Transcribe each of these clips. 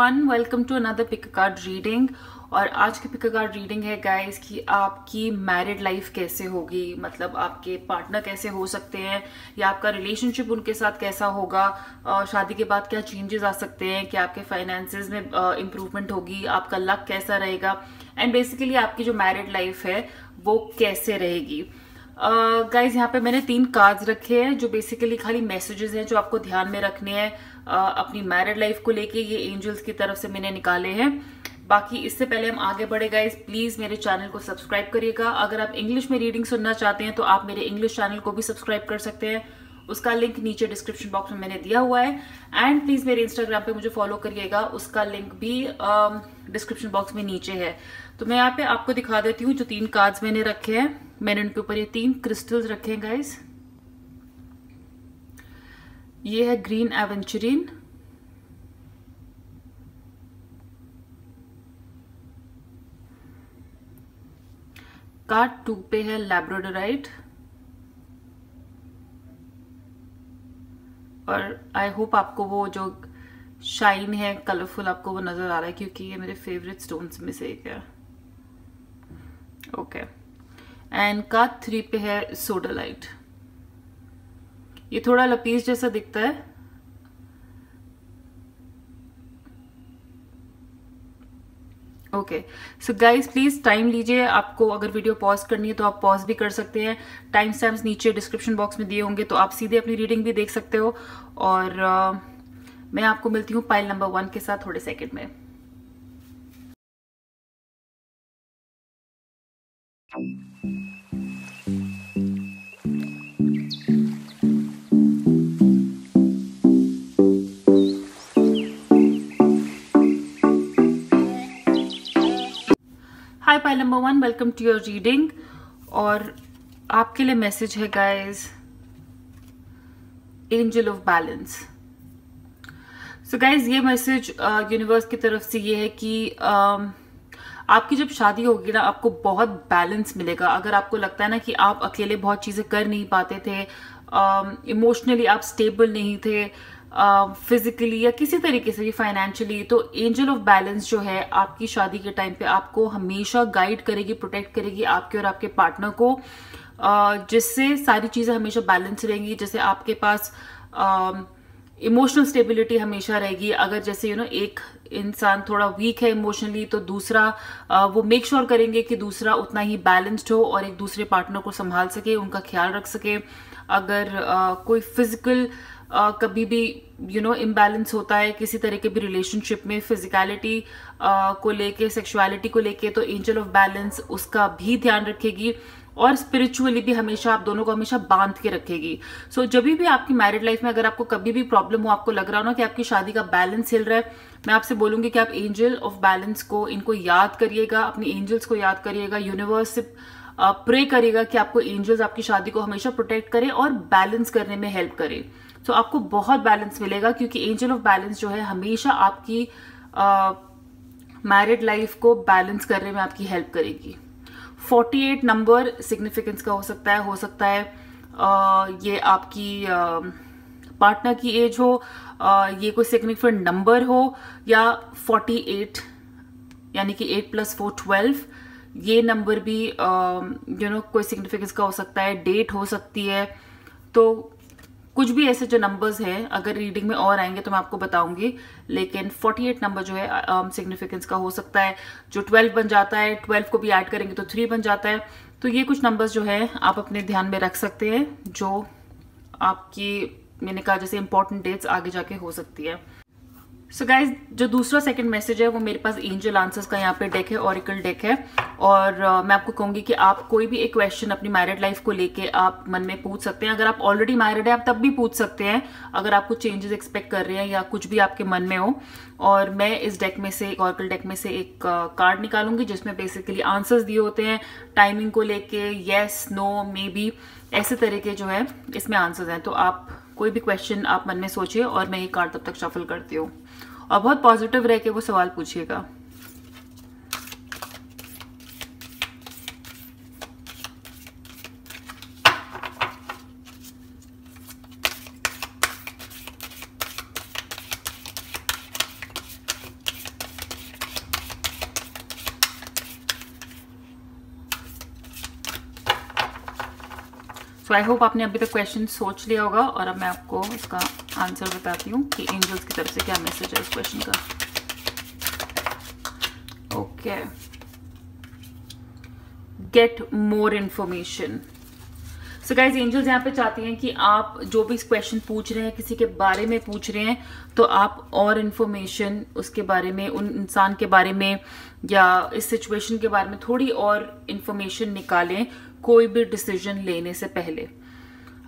Everyone, welcome to another pick card reading. और आज की पिक कार्ड रीडिंग है गाइस कि आपकी मैरिड लाइफ कैसे होगी, मतलब आपके पार्टनर कैसे हो सकते हैं या आपका रिलेशनशिप उनके साथ कैसा होगा, शादी के बाद क्या चेंजेस आ सकते हैं, क्या आपके फाइनेंसेस में इम्प्रूवमेंट होगी, आपका लक कैसा रहेगा एंड बेसिकली आपकी जो मैरिड लाइफ है वो कैसे रहेगी। गाइज यहाँ पे मैंने 3 कार्ड्स रखे हैं जो बेसिकली खाली मैसेजेस हैं जो आपको ध्यान में रखने हैं अपनी मैरिड लाइफ को लेके। ये एंजल्स की तरफ से मैंने निकाले हैं। बाकी इससे पहले हम आगे बढ़े गाइज, प्लीज मेरे चैनल को सब्सक्राइब करिएगा। अगर आप इंग्लिश में रीडिंग सुनना चाहते हैं तो आप मेरे इंग्लिश चैनल को भी सब्सक्राइब कर सकते हैं, उसका लिंक नीचे डिस्क्रिप्शन बॉक्स में मैंने दिया हुआ है। एंड प्लीज मेरे इंस्टाग्राम पे मुझे फॉलो करिएगा, उसका लिंक भी डिस्क्रिप्शन बॉक्स में नीचे है। तो मैं यहाँ पे आपको दिखा देती हूँ जो 3 कार्ड्स मैंने रखे हैं। मैंने उनके ऊपर ये 3 क्रिस्टल्स रखे हैं गाइज। ये है ग्रीन एवेंचुरिन, कार्ड 2 पे है लैब्राडोराइट, और आई होप आपको वो जो शाइन है कलरफुल आपको वो नजर आ रहा है क्योंकि ये मेरे फेवरेट स्टोन्स में से एक है। ओके, एंड कार्ड 3 पे है सोडालाइट। ये थोड़ा लपीस जैसा दिखता है। Okay, so guys please time लीजिए। आपको अगर वीडियो पॉज करनी है तो आप पॉज भी कर सकते हैं। टाइम स्टैम्प्स नीचे डिस्क्रिप्शन बॉक्स में दिए होंगे तो आप सीधे अपनी रीडिंग भी देख सकते हो। और मैं आपको मिलती हूँ पाइल नंबर 1 के साथ थोड़े सेकंड में। Hi pile number 1, welcome to your reading. और आपके लिए मैसेज है guys, angel of balance. So guys ये मैसेज यूनिवर्स की तरफ से ये है कि आपकी जब शादी होगी ना आपको बहुत बैलेंस मिलेगा। अगर आपको लगता है ना कि आप अकेले बहुत चीजें कर नहीं पाते थे, इमोशनली आप स्टेबल नहीं थे, फिजिकली या किसी तरीके से भी फाइनेंशियली, तो एंजल ऑफ बैलेंस जो है आपकी शादी के टाइम पे आपको हमेशा गाइड करेगी, प्रोटेक्ट करेगी आपके और आपके पार्टनर को, जिससे सारी चीजें हमेशा बैलेंस रहेंगी। जैसे आपके पास इमोशनल स्टेबिलिटी हमेशा रहेगी। अगर जैसे एक इंसान थोड़ा वीक है इमोशनली तो दूसरा वो मेक श्योर करेंगे कि दूसरा उतना ही बैलेंस्ड हो और एक दूसरे पार्टनर को संभाल सके, उनका ख्याल रख सके। अगर कोई फिजिकल कभी भी इम्बैलेंस होता है किसी तरह के भी रिलेशनशिप में, फिजिकलिटी को लेके, सेक्सुअलिटी को लेके, तो एंजल ऑफ बैलेंस उसका भी ध्यान रखेगी और स्पिरिचुअली भी हमेशा आप दोनों को हमेशा बांध के रखेगी। सो जब भी आपकी मैरिड लाइफ में अगर आपको कभी भी प्रॉब्लम हो, आपको लग रहा हो ना कि आपकी शादी का बैलेंस हिल रहा है, मैं आपसे बोलूंगी कि आप एंजल ऑफ बैलेंस को, इनको याद करिएगा, अपनी एंजल्स को याद करिएगा, यूनिवर्स से प्रे करिएगा कि आपको एंजल्स आपकी शादी को हमेशा प्रोटेक्ट करे और बैलेंस करने में हेल्प करे। तो आपको बहुत बैलेंस मिलेगा क्योंकि एंजल ऑफ बैलेंस जो है हमेशा आपकी मैरिड लाइफ को बैलेंस करने में आपकी हेल्प करेगी। 48 नंबर सिग्निफिकेंस का हो सकता है ये आपकी पार्टनर की एज हो, ये कोई सिग्निफिकेंट नंबर हो, या 48 यानी कि 8 + 4 12, ये नंबर भी कोई सिग्निफिकेंस का हो सकता है। डेट हो सकती है। तो कुछ भी ऐसे जो नंबर्स हैं, अगर रीडिंग में और आएंगे तो मैं आपको बताऊंगी, लेकिन 48 नंबर जो है सिग्निफिकेंस का हो सकता है। जो 12 बन जाता है, 12 को भी ऐड करेंगे तो 3 बन जाता है। तो ये कुछ नंबर्स जो है आप अपने ध्यान में रख सकते हैं, जो आपकी, मैंने कहा जैसे इंपॉर्टेंट डेट्स आगे जाके हो सकती है। सो गाइज जो दूसरा सेकंड मैसेज है वो मेरे पास एंजल आंसर्स का यहाँ पे डेक है, ऑरिकल डेक है। और मैं आपको कहूंगी कि आप कोई भी एक क्वेश्चन अपनी मैरिड लाइफ को लेके आप मन में पूछ सकते हैं। अगर आप ऑलरेडी मैरिड है आप तब भी पूछ सकते हैं, अगर आप कुछ चेंजेस एक्सपेक्ट कर रहे हैं या कुछ भी आपके मन में हो। और मैं इस डेक में से, ऑरिकल डेक में से एक कार्ड निकालूंगी जिसमें बेसिकली आंसर्स दिए होते हैं टाइमिंग को लेके, येस, नो, मे बी, ऐसे तरीके जो है इसमें आंसर्स हैं। तो आप कोई भी क्वेश्चन आप मन में सोचिए और मैं ये कार्ड तब तक शफल करती हूँ, और बहुत पॉजिटिव रह के वो सवाल पूछिएगा। सो आई होप आपने अभी तक क्वेश्चन सोच लिया होगा, और अब मैं आपको इसका आंसर बताती हूँ कि एंजल्स की तरफ से क्या मैसेज है इस क्वेश्चन का। Okay, get more information. So guys, angels यहाँ पे चाहती हैं कि आप जो भी क्वेश्चन पूछ रहे हैं, किसी के बारे में पूछ रहे हैं, तो आप और इन्फॉर्मेशन उसके बारे में, उन इंसान के बारे में या इस सिचुएशन के बारे में थोड़ी और इन्फॉर्मेशन निकालें कोई भी डिसीजन लेने से पहले।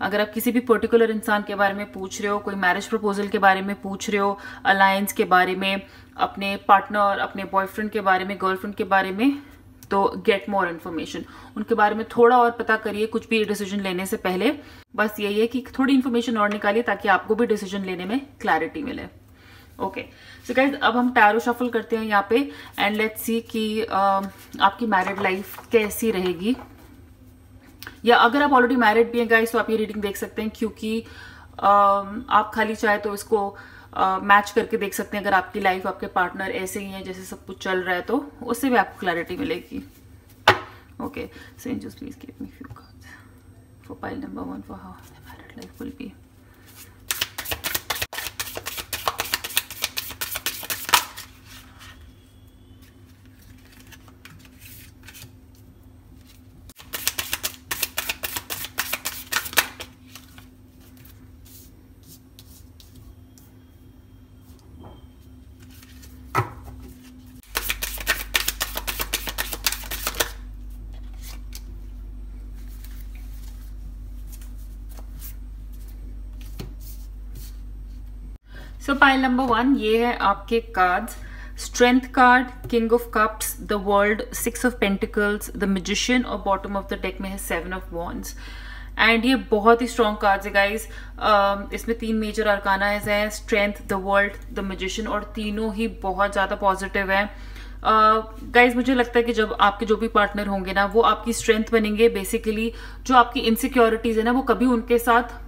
अगर आप किसी भी पर्टिकुलर इंसान के बारे में पूछ रहे हो, कोई मैरिज प्रपोजल के बारे में पूछ रहे हो, अलायंस के बारे में, अपने पार्टनर, अपने बॉयफ्रेंड के बारे में, गर्लफ्रेंड के बारे में, तो गेट मोर इन्फॉर्मेशन। उनके बारे में थोड़ा और पता करिए कुछ भी डिसीजन लेने से पहले। बस यही है कि थोड़ी इन्फॉर्मेशन और निकालिए ताकि आपको भी डिसीजन लेने में क्लैरिटी मिले। ओके, सो गाइज, अब हम टैरो शफल करते हैं यहाँ पे, एंड लेट्स सी कि आपकी मैरिड लाइफ कैसी रहेगी। या अगर आप ऑलरेडी मैरिड भी हैं गाइज, तो आप ये रीडिंग देख सकते हैं, क्योंकि आप खाली चाहे तो इसको मैच करके देख सकते हैं। अगर आपकी लाइफ, आपके पार्टनर ऐसे ही हैं जैसे सब कुछ चल रहा है, तो उससे भी आपको क्लैरिटी मिलेगी। Okay, so angels please give me few cards for pile number 1 for how the married life will be. So pile number 1, ये है आपके cards. Strength card, king of cups, the world, 6 of pentacles, the magician, और bottom of the deck में है 7 of wands. And ये बहुत ही strong cards है गाइज। इसमें 3 मेजर अरकाना है, strength, the world, the magician, और तीनों ही बहुत ज्यादा पॉजिटिव है। गाइज, मुझे लगता है कि जब आपके जो भी पार्टनर होंगे ना, वो आपकी स्ट्रेंथ बनेंगे। बेसिकली जो आपकी इनसिक्योरिटीज है ना, वो कभी उनके साथ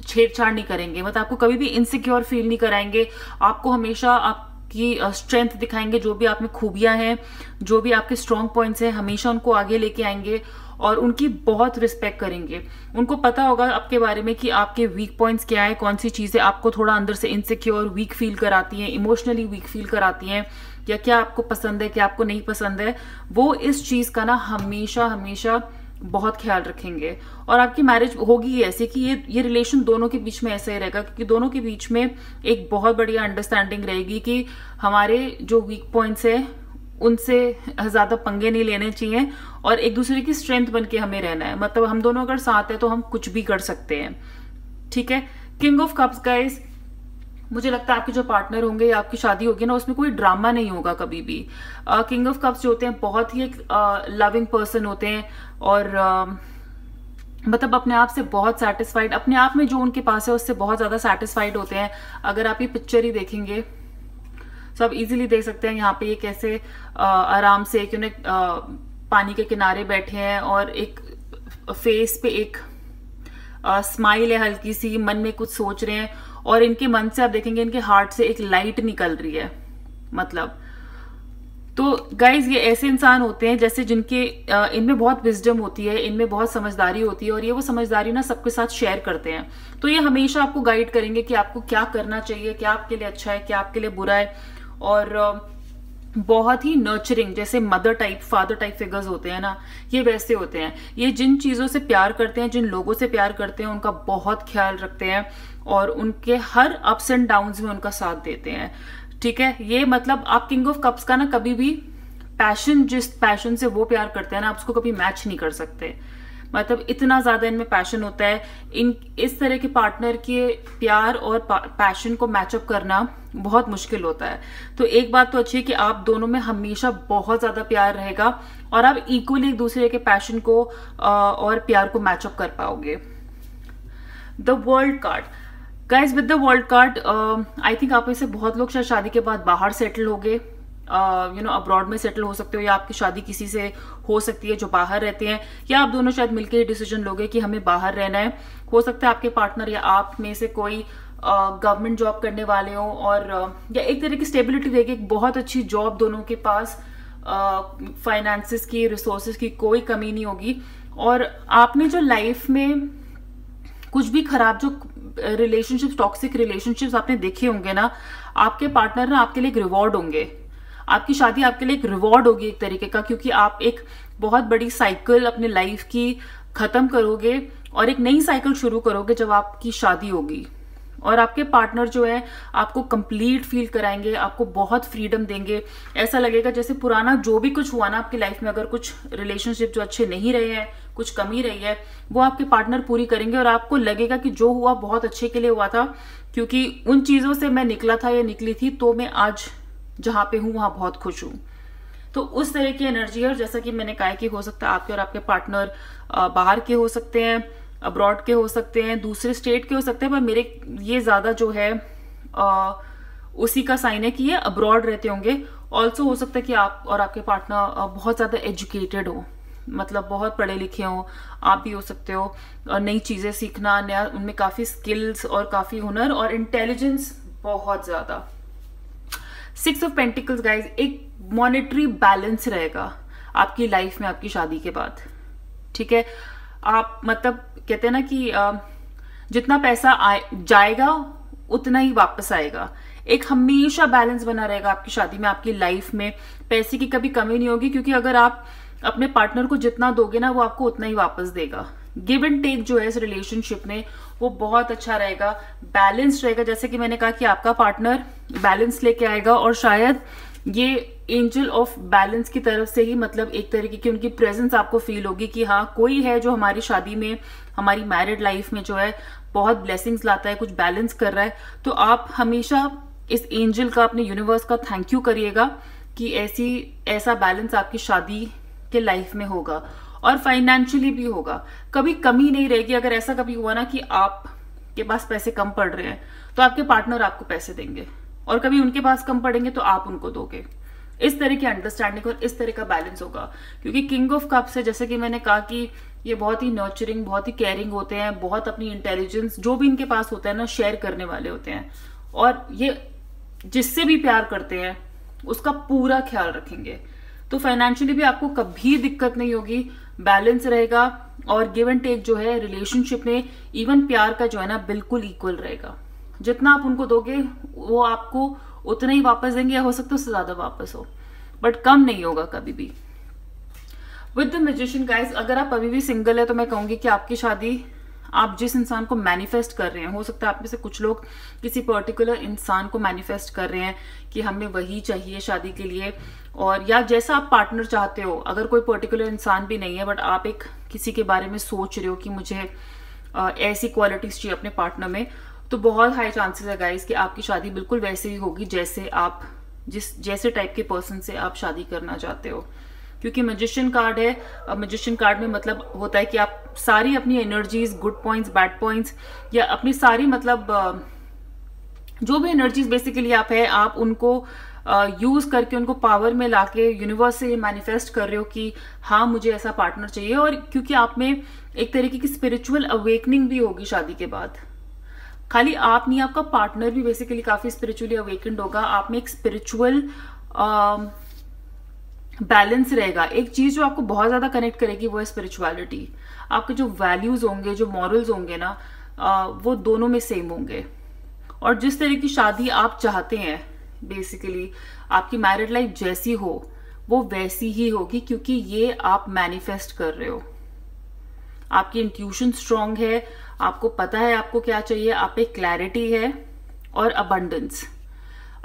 छेड़छाड़ नहीं करेंगे, मतलब आपको कभी भी इनसिक्योर फील नहीं कराएंगे। आपको हमेशा आपकी स्ट्रेंथ दिखाएंगे, जो भी आप में खूबियां हैं, जो भी आपके स्ट्रॉन्ग पॉइंट्स हैं, हमेशा उनको आगे लेके आएंगे और उनकी बहुत रिस्पेक्ट करेंगे। उनको पता होगा आपके बारे में कि आपके वीक पॉइंट्स क्या है, कौन सी चीजें आपको थोड़ा अंदर से इनसिक्योर, वीक फील कराती हैं, इमोशनली वीक फील कराती हैं, या क्या आपको पसंद है, क्या आपको नहीं पसंद है। वो इस चीज का ना हमेशा हमेशा बहुत ख्याल रखेंगे। और आपकी मैरिज होगी ऐसे कि ये रिलेशन दोनों के बीच में ऐसा ही रहेगा, क्योंकि दोनों के बीच में एक बहुत बढ़िया अंडरस्टैंडिंग रहेगी कि हमारे जो वीक पॉइंट्स है उनसे ज्यादा पंगे नहीं लेने चाहिए, और एक दूसरे की स्ट्रेंथ बन के हमें रहना है। मतलब हम दोनों अगर साथ है तो हम कुछ भी कर सकते हैं, ठीक है। किंग ऑफ कप्स गाइस, मुझे लगता है आपके जो पार्टनर होंगे या आपकी शादी होगी ना, उसमें कोई ड्रामा नहीं होगा कभी भी। किंग ऑफ कप्स जो होते हैं बहुत ही एक लविंग पर्सन होते हैं, और मतलब अपने आप से बहुत सेटिस्फाइड, अपने आप में जो उनके पास है उससे बहुत ज्यादा सेटिस्फाइड होते हैं। अगर आप ये पिक्चर ही देखेंगे तो आप इजीली देख सकते हैं यहाँ पे ये कैसे आराम से एक पानी के किनारे बैठे हैं, और एक फेस पे एक स्माइल है हल्की सी, मन में कुछ सोच रहे हैं, और इनके मन से आप देखेंगे इनके हार्ट से एक लाइट निकल रही है। मतलब तो गाइज, ये ऐसे इंसान होते हैं जैसे जिनके इनमें बहुत विजडम होती है, इनमें बहुत समझदारी होती है, और ये वो समझदारी ना सबके साथ शेयर करते हैं। तो ये हमेशा आपको गाइड करेंगे कि आपको क्या करना चाहिए, क्या आपके लिए अच्छा है, क्या आपके लिए बुरा है। और बहुत ही नर्चरिंग, जैसे mother type, father type figures होते हैं ना, ये वैसे होते हैं। ये जिन चीजों से प्यार करते हैं, जिन लोगों से प्यार करते हैं, उनका बहुत ख्याल रखते हैं, और उनके हर अप्स एंड डाउन्स में उनका साथ देते हैं, ठीक है। ये मतलब आप किंग ऑफ कप्स का ना कभी भी पैशन, जिस पैशन से वो प्यार करते हैं ना, आप उसको कभी मैच नहीं कर सकते। मतलब इतना ज्यादा इनमें पैशन होता है। इस तरह के पार्टनर के प्यार और पैशन को मैचअप करना बहुत मुश्किल होता है। तो एक बात तो अच्छी है कि आप दोनों में हमेशा बहुत ज्यादा प्यार रहेगा, और आप इक्वली एक दूसरे के पैशन को और प्यार को मैचअप कर पाओगे। The world card guys, with the world card I think आप में से बहुत लोग शायद शादी के बाद बाहर सेटल हो गए, अब्रॉड में सेटल हो सकते हो, या आपकी शादी किसी से हो सकती है जो बाहर रहते हैं, या आप दोनों शायद मिलकर ये डिसीजन लोगे कि हमें बाहर रहना है। हो सकता है आपके पार्टनर या आप में से कोई गवर्नमेंट जॉब करने वाले हो, और या एक तरह की स्टेबिलिटी रहेगी, एक बहुत अच्छी जॉब, दोनों के पास फाइनेंसिस की, रिसोर्सेज की कोई कमी नहीं होगी। और आपने जो लाइफ में कुछ भी खराब जो रिलेशनशिप्स, टॉक्सिक रिलेशनशिप्स आपने देखे होंगे ना, आपके पार्टनर ना आपके लिए एक रिवॉर्ड होंगे। आपकी शादी आपके लिए एक रिवॉर्ड होगी एक तरीके का, क्योंकि आप एक बहुत बड़ी साइकिल अपनी लाइफ की खत्म करोगे और एक नई साइकिल शुरू करोगे जब आपकी शादी होगी। और आपके पार्टनर जो है आपको कंप्लीट फील कराएंगे, आपको बहुत फ्रीडम देंगे। ऐसा लगेगा जैसे पुराना जो भी कुछ हुआ ना आपकी लाइफ में, अगर कुछ रिलेशनशिप जो अच्छे नहीं रहे हैं, कुछ कमी रही है, वो आपके पार्टनर पूरी करेंगे और आपको लगेगा कि जो हुआ बहुत अच्छे के लिए हुआ था, क्योंकि उन चीजों से मैं निकला था या निकली थी, तो मैं आज जहां पे हूं वहां बहुत खुश हूं। तो उस तरह की एनर्जी है। और जैसा कि मैंने कहा कि हो सकता है आपके और आपके पार्टनर बाहर के हो सकते हैं, अब्रॉड के हो सकते हैं, दूसरे स्टेट के हो सकते हैं, पर मेरे ये ज्यादा जो है उसी का साइन है कि ये अब्रॉड रहते होंगे। ऑल्सो हो सकता है कि आप और आपके पार्टनर बहुत ज्यादा एजुकेटेड हो, मतलब बहुत पढ़े लिखे हो, आप भी हो सकते हो। नई चीजें सीखना, नया, उनमें काफी स्किल्स और काफी हुनर और इंटेलिजेंस बहुत ज्यादा। 6 ऑफ पेंटिकल्स गाइज, एक मॉनेटरी बैलेंस रहेगा आपकी लाइफ में आपकी शादी के बाद, ठीक है। आप मतलब कहते हैं ना कि जितना पैसा जाएगा उतना ही वापस आएगा। एक हमेशा बैलेंस बना रहेगा आपकी शादी में, आपकी लाइफ में पैसे की कभी कमी नहीं होगी, क्योंकि अगर आप अपने पार्टनर को जितना दोगे ना वो आपको उतना ही वापस देगा। गिव एंड टेक जो है इस रिलेशनशिप में वो बहुत अच्छा रहेगा, बैलेंस रहेगा। जैसे कि मैंने कहा कि आपका पार्टनर बैलेंस लेके आएगा और शायद ये एंजल ऑफ बैलेंस की तरफ से ही, मतलब एक तरीके की उनकी प्रेजेंस आपको फील होगी कि हाँ कोई है जो हमारी शादी में, हमारी मैरिड लाइफ में जो है बहुत ब्लेसिंग्स लाता है, कुछ बैलेंस कर रहा है। तो आप हमेशा इस एंजल का, अपने यूनिवर्स का थैंक यू करिएगा कि ऐसा बैलेंस आपकी शादी के लाइफ में होगा और फाइनेंशियली भी होगा। कभी कमी नहीं रहेगी। अगर ऐसा कभी हुआ ना कि आपके पास पैसे कम पड़ रहे हैं तो आपके पार्टनर आपको पैसे देंगे, और कभी उनके पास कम पड़ेंगे तो आप उनको दोगे। इस तरह की अंडरस्टैंडिंग और इस तरह का बैलेंस होगा, क्योंकि किंग ऑफ कप्स है, जैसे कि मैंने कहा कि ये बहुत ही नर्चरिंग, बहुत ही केयरिंग होते हैं, बहुत अपनी इंटेलिजेंस जो भी इनके पास होता है ना शेयर करने वाले होते हैं, और ये जिससे भी प्यार करते हैं उसका पूरा ख्याल रखेंगे। तो फाइनेंशियली भी आपको कभी दिक्कत नहीं होगी, बैलेंस रहेगा। और गिव एंड टेक जो है रिलेशनशिप में, इवन प्यार का जो है ना बिल्कुल इक्वल रहेगा। जितना आप उनको दोगे वो आपको उतना ही वापस देंगे, या हो सकता है उससे ज्यादा वापस हो, बट कम नहीं होगा कभी भी। विद द मैजिशियन गाइस, अगर आप अभी भी सिंगल है तो मैं कहूंगी कि आपकी शादी आप जिस इंसान को मैनिफेस्ट कर रहे हैं, हो सकता है आप में से कुछ लोग किसी पर्टिकुलर इंसान को मैनिफेस्ट कर रहे हैं कि हमें वही चाहिए शादी के लिए, और या जैसा आप पार्टनर चाहते हो। अगर कोई पर्टिकुलर इंसान भी नहीं है बट आप एक किसी के बारे में सोच रहे हो कि मुझे ऐसी क्वालिटीज चाहिए अपने पार्टनर में, तो बहुत हाई चांसेस है गाइस कि आपकी शादी बिल्कुल वैसे ही होगी जैसे आप जैसे टाइप के पर्सन से आप शादी करना चाहते हो। क्योंकि मैजिशियन कार्ड है, मैजिशियन कार्ड में मतलब होता है कि आप सारी अपनी energies, good points, bad points, या अपनी सारी मतलब जो भी एनर्जीज बेसिकली आप उनको यूज करके उनको पावर में लाके यूनिवर्स से मैनिफेस्ट कर रहे हो कि हाँ मुझे ऐसा पार्टनर चाहिए। और क्योंकि आप में एक तरीके की स्पिरिचुअल अवेकनिंग भी होगी शादी के बाद। खाली आप नहीं, आपका पार्टनर भी बेसिकली काफी स्पिरिचुअली अवेकेंड होगा। आप में एक स्पिरिचुअल बैलेंस रहेगा। एक चीज जो आपको बहुत ज्यादा कनेक्ट करेगी वो है स्पिरिचुअलिटी। आपके जो वैल्यूज होंगे, जो मॉरल्स होंगे ना, वो दोनों में सेम होंगे। और जिस तरह की शादी आप चाहते हैं, बेसिकली आपकी मैरिड लाइफ जैसी हो वो वैसी ही होगी, क्योंकि ये आप मैनिफेस्ट कर रहे हो। आपकी इंट्यूशन स्ट्रांग है, आपको पता है आपको क्या चाहिए, आप पे क्लैरिटी है और अबंडेंस।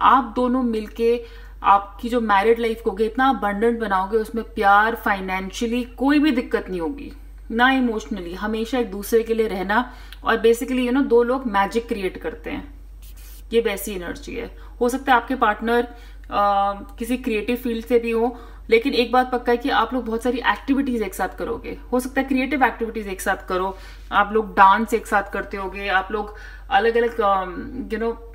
आप दोनों मिलके आपकी जो मैरिड लाइफ को इतना अबंडेंट बनाओगे, उसमें प्यार, फाइनेंशियली कोई भी दिक्कत नहीं होगी, ना इमोशनली, हमेशा एक दूसरे के लिए रहना। और बेसिकली दो लोग मैजिक क्रिएट करते हैं, ये वैसी एनर्जी है। हो सकता है आपके पार्टनर किसी क्रिएटिव फील्ड से भी हो, लेकिन एक बात पक्का है कि आप लोग बहुत सारी एक्टिविटीज एक साथ करोगे। हो सकता है क्रिएटिव एक्टिविटीज एक साथ करो, आप लोग डांस एक साथ करते होगे, आप लोग अलग अलग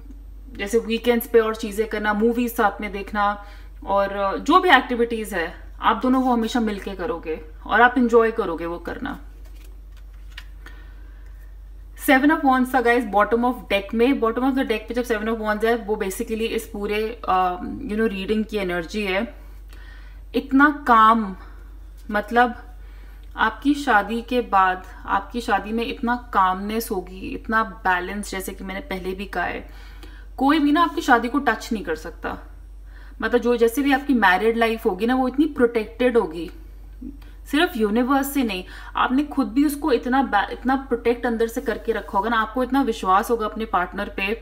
जैसे वीकेंड्स पे और चीजें करना, मूवीज साथ में देखना, और जो भी एक्टिविटीज है आप दोनों वो हमेशा मिलके करोगे और आप इंजॉय करोगे वो करना। 7 ऑफ वॉन्ड्स था गाइस बॉटम ऑफ डेक में। बॉटम ऑफ द डेक पे जब 7 ऑफ वॉन्ड्स है, वो बेसिकली इस पूरे रीडिंग की एनर्जी है। इतना काम, मतलब आपकी शादी के बाद आपकी शादी में इतना कामनेस होगी, इतना बैलेंस, जैसे कि मैंने पहले भी कहा है, कोई भी ना आपकी शादी को टच नहीं कर सकता। मतलब जो जैसे भी आपकी मैरिड लाइफ होगी ना, वो इतनी प्रोटेक्टेड होगी, सिर्फ यूनिवर्स से नहीं, आपने खुद भी उसको इतना प्रोटेक्ट अंदर से करके रखा होगा ना, आपको इतना विश्वास होगा अपने पार्टनर पे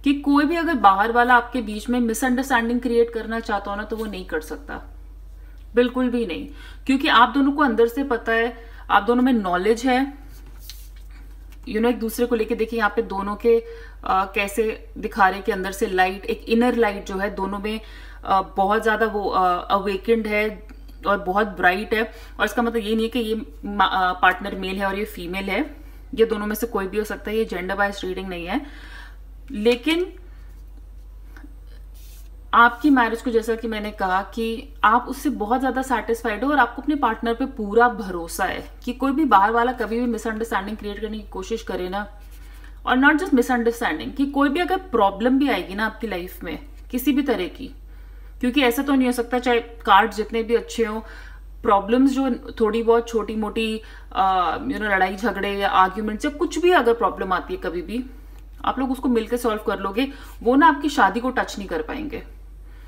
कि कोई भी अगर बाहर वाला आपके बीच में मिसअंडरस्टैंडिंग क्रिएट करना चाहता हो ना, तो वो नहीं कर सकता, बिल्कुल भी नहीं। क्योंकि आप दोनों को अंदर से पता है, आप दोनों में नॉलेज है, एक दूसरे को लेके। देखिए यहाँ पे दोनों के कैसे दिखा रहे कि अंदर से लाइट, एक इनर लाइट जो है दोनों में बहुत ज्यादा वो अवेकेंड है और बहुत ब्राइट है। और इसका मतलब ये नहीं है कि ये पार्टनर मेल है और ये फीमेल है, ये दोनों में से कोई भी हो सकता है, ये जेंडर वाइज रीडिंग नहीं है। लेकिन आपकी मैरिज को, जैसा कि मैंने कहा कि आप उससे बहुत ज्यादा सेटिस्फाइड हो और आपको अपने पार्टनर पे पूरा भरोसा है कि कोई भी बाहर वाला कभी भी मिसअंडरस्टैंडिंग क्रिएट करने की कोशिश करे ना, और नॉट जस्ट मिसअंडरस्टैंडिंग, कि कोई भी अगर प्रॉब्लम भी आएगी ना आपकी लाइफ में किसी भी तरह की, क्योंकि ऐसा तो नहीं हो सकता चाहे कार्ड जितने भी अच्छे हो, प्रॉब्लम्स जो थोड़ी बहुत छोटी मोटी लड़ाई झगड़े या आर्ग्यूमेंट्स या कुछ भी अगर प्रॉब्लम आती है, कभी भी आप लोग उसको मिलकर सॉल्व कर लोगे, वो ना आपकी शादी को टच नहीं कर पाएंगे।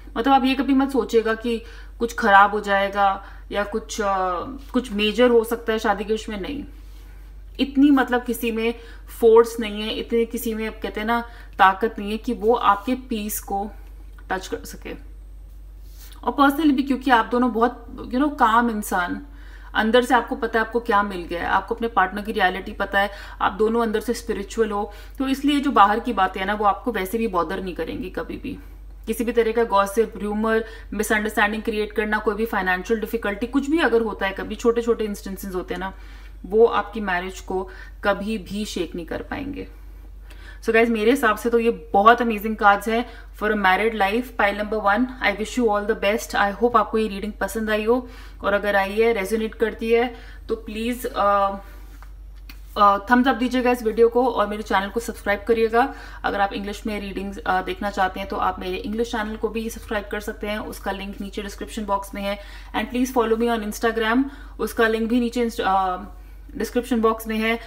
मतलब आप ये कभी मत सोचेगा कि कुछ खराब हो जाएगा या कुछ मेजर हो सकता है शादी के उसमें, नहीं। इतनी मतलब किसी में फोर्स नहीं है, इतने किसी में अब कहते हैं ना ताकत नहीं है कि वो आपके पीस को टच कर सके। और पर्सनली भी क्योंकि आप दोनों बहुत काम इंसान, अंदर से आपको पता है आपको क्या मिल गया है, आपको अपने पार्टनर की रियलिटी पता है, आप दोनों अंदर से स्पिरिचुअल हो, तो इसलिए जो बाहर की बातें हैं ना वो आपको वैसे भी बॉदर नहीं करेंगी कभी भी। किसी भी तरह का गॉसिप, र्यूमर, मिसअंडरस्टैंडिंग क्रिएट करना, कोई भी फाइनेंशियल डिफिकल्टी, कुछ भी अगर होता है, कभी छोटे छोटे इंस्टेंसेस होते हैं ना, वो आपकी मैरिज को कभी भी शेक नहीं कर पाएंगे। सो गाइज मेरे हिसाब से तो ये बहुत अमेजिंग कार्ड्स है for a married life. Pile number 1, I wish you all the best. I hope आपको ये रीडिंग पसंद आई हो, और अगर आई है, रेजोनेट करती है, तो प्लीज थम्स अप दीजिएगा इस वीडियो को और मेरे चैनल को सब्सक्राइब करिएगा। अगर आप इंग्लिश में रीडिंग्स देखना चाहते हैं तो आप मेरे इंग्लिश चैनल को भी सब्सक्राइब कर सकते हैं, उसका लिंक नीचे डिस्क्रिप्शन बॉक्स में है। And please follow me on Instagram, उसका लिंक भी नीचे डिस्क्रिप्शन बॉक्स में है।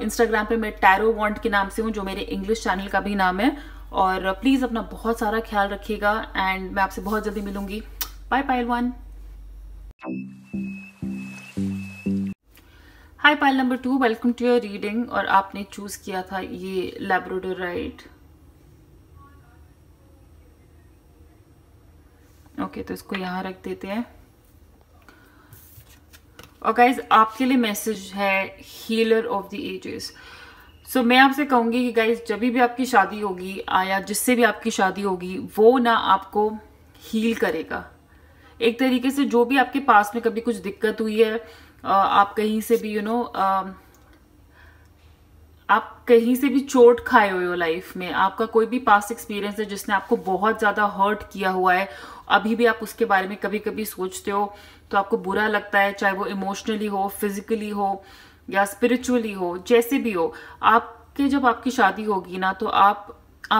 इंस्टाग्राम पे मैं टैरो वॉन्ट के नाम से हूँ, जो मेरे इंग्लिश चैनल का भी नाम है। और प्लीज अपना बहुत सारा ख्याल रखिएगा एंड मैं आपसे बहुत जल्दी मिलूंगी। Bye pile 1। Hi pile number 2, welcome to your reading. और आपने चूज किया था ये लैब्राडोर, राइट? ओके, तो इसको यहां रख देते हैं। और गाइज आपके लिए मैसेज है हीलर ऑफ द एजेस। सो मैं आपसे कहूंगी कि गाइज जब भी आपकी शादी होगी या जिससे भी आपकी शादी होगी, वो ना आपको हील करेगा एक तरीके से। जो भी आपके पास में कभी कुछ दिक्कत हुई है, आप कहीं से भी आप कहीं से भी चोट खाए हुए हो लाइफ में, आपका कोई भी पास्ट एक्सपीरियंस है जिसने आपको बहुत ज्यादा हर्ट किया हुआ है, अभी भी आप उसके बारे में कभी कभी सोचते हो तो आपको बुरा लगता है, चाहे वो इमोशनली हो, फिजिकली हो या स्पिरिचुअली हो, जैसे भी हो। आपके जब आपकी शादी होगी ना, तो आप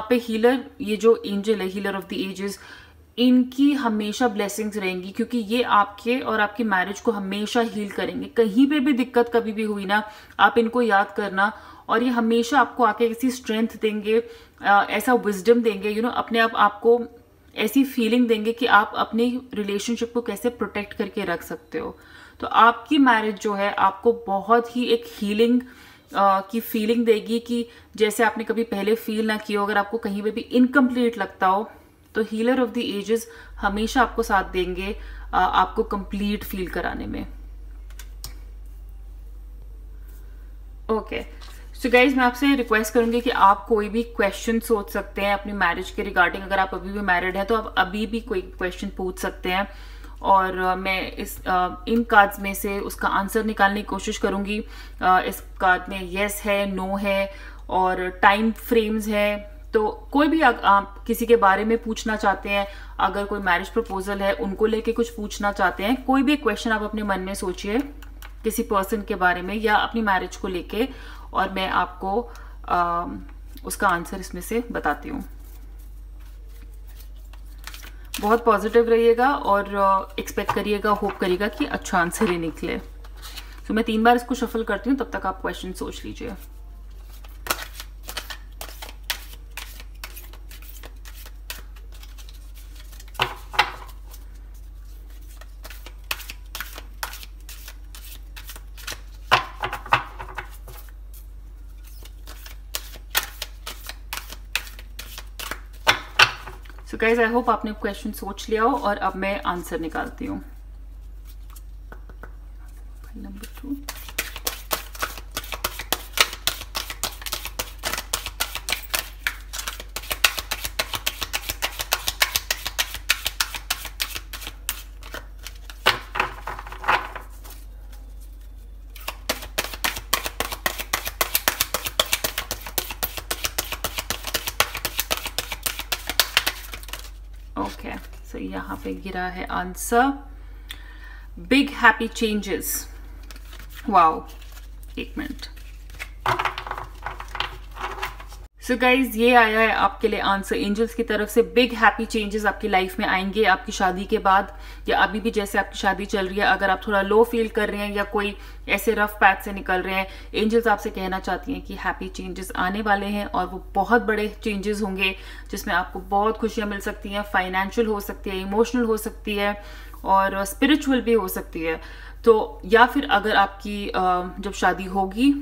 पे हीलर, ये जो एंजल है हीलर ऑफ द एजेस, इनकी हमेशा ब्लेसिंग्स रहेंगी, क्योंकि ये आपके और आपकी मैरिज को हमेशा हील करेंगे। कहीं पे भी दिक्कत कभी भी हुई ना, आप इनको याद करना और ये हमेशा आपको आके ऐसी स्ट्रेंथ देंगे, ऐसा विजडम देंगे, अपने आप आपको ऐसी फीलिंग देंगे कि आप अपनी रिलेशनशिप को कैसे प्रोटेक्ट करके रख सकते हो। तो आपकी मैरिज जो है आपको बहुत ही एक हीलिंग की फीलिंग देगी, कि जैसे आपने कभी पहले फील ना किया हो। अगर आपको कहीं पे भी इनकम्प्लीट लगता हो तो हीलर ऑफ द एजेस हमेशा आपको साथ देंगे आपको कंप्लीट फील कराने में। ओके, सो गाइज मैं आपसे रिक्वेस्ट करूंगी कि आप कोई भी क्वेश्चन सोच सकते हैं अपनी मैरिज के रिगार्डिंग। अगर आप अभी भी मैरिड हैं तो आप अभी भी कोई क्वेश्चन पूछ सकते हैं और मैं इन कार्ड्स में से उसका आंसर निकालने की कोशिश करूंगी। इस कार्ड में येस है, नो है और टाइम फ्रेम्स है। तो कोई भी आप किसी के बारे में पूछना चाहते हैं, अगर कोई मैरिज प्रपोजल है उनको लेके कुछ पूछना चाहते हैं, कोई भी क्वेश्चन आप अपने मन में सोचिए किसी पर्सन के बारे में या अपनी मैरिज को लेके, और मैं आपको उसका आंसर इसमें से बताती हूँ। बहुत पॉजिटिव रहिएगा और एक्सपेक्ट करिएगा, होप करिएगा कि अच्छा आंसर ही निकले। तो मैं 3 बार इसको शफल करती हूँ, तब तक आप क्वेश्चन सोच लीजिए। सो गाइज आई होप आपने क्वेश्चन सोच लिया हो, और अब मैं आंसर निकालती हूँ। नंबर 2, ओके, सो यहाँ पे गिरा है answer, big happy changes. Wow, 1 minute. सो गाइज ये आया है आपके लिए आंसर एंजल्स की तरफ से। बिग हैप्पी चेंजेस आपकी लाइफ में आएंगे आपकी शादी के बाद, या अभी भी जैसे आपकी शादी चल रही है। अगर आप थोड़ा लो फील कर रहे हैं या कोई ऐसे रफ पैथ से निकल रहे हैं, एंजल्स आपसे कहना चाहती हैं कि हैप्पी चेंजेस आने वाले हैं, और वो बहुत बड़े चेंजेस होंगे जिसमें आपको बहुत खुशियां मिल सकती हैं। फाइनेंशियल हो सकती है, इमोशनल हो सकती है, और स्पिरिचुअल भी हो सकती है। तो या फिर अगर आपकी जब शादी होगी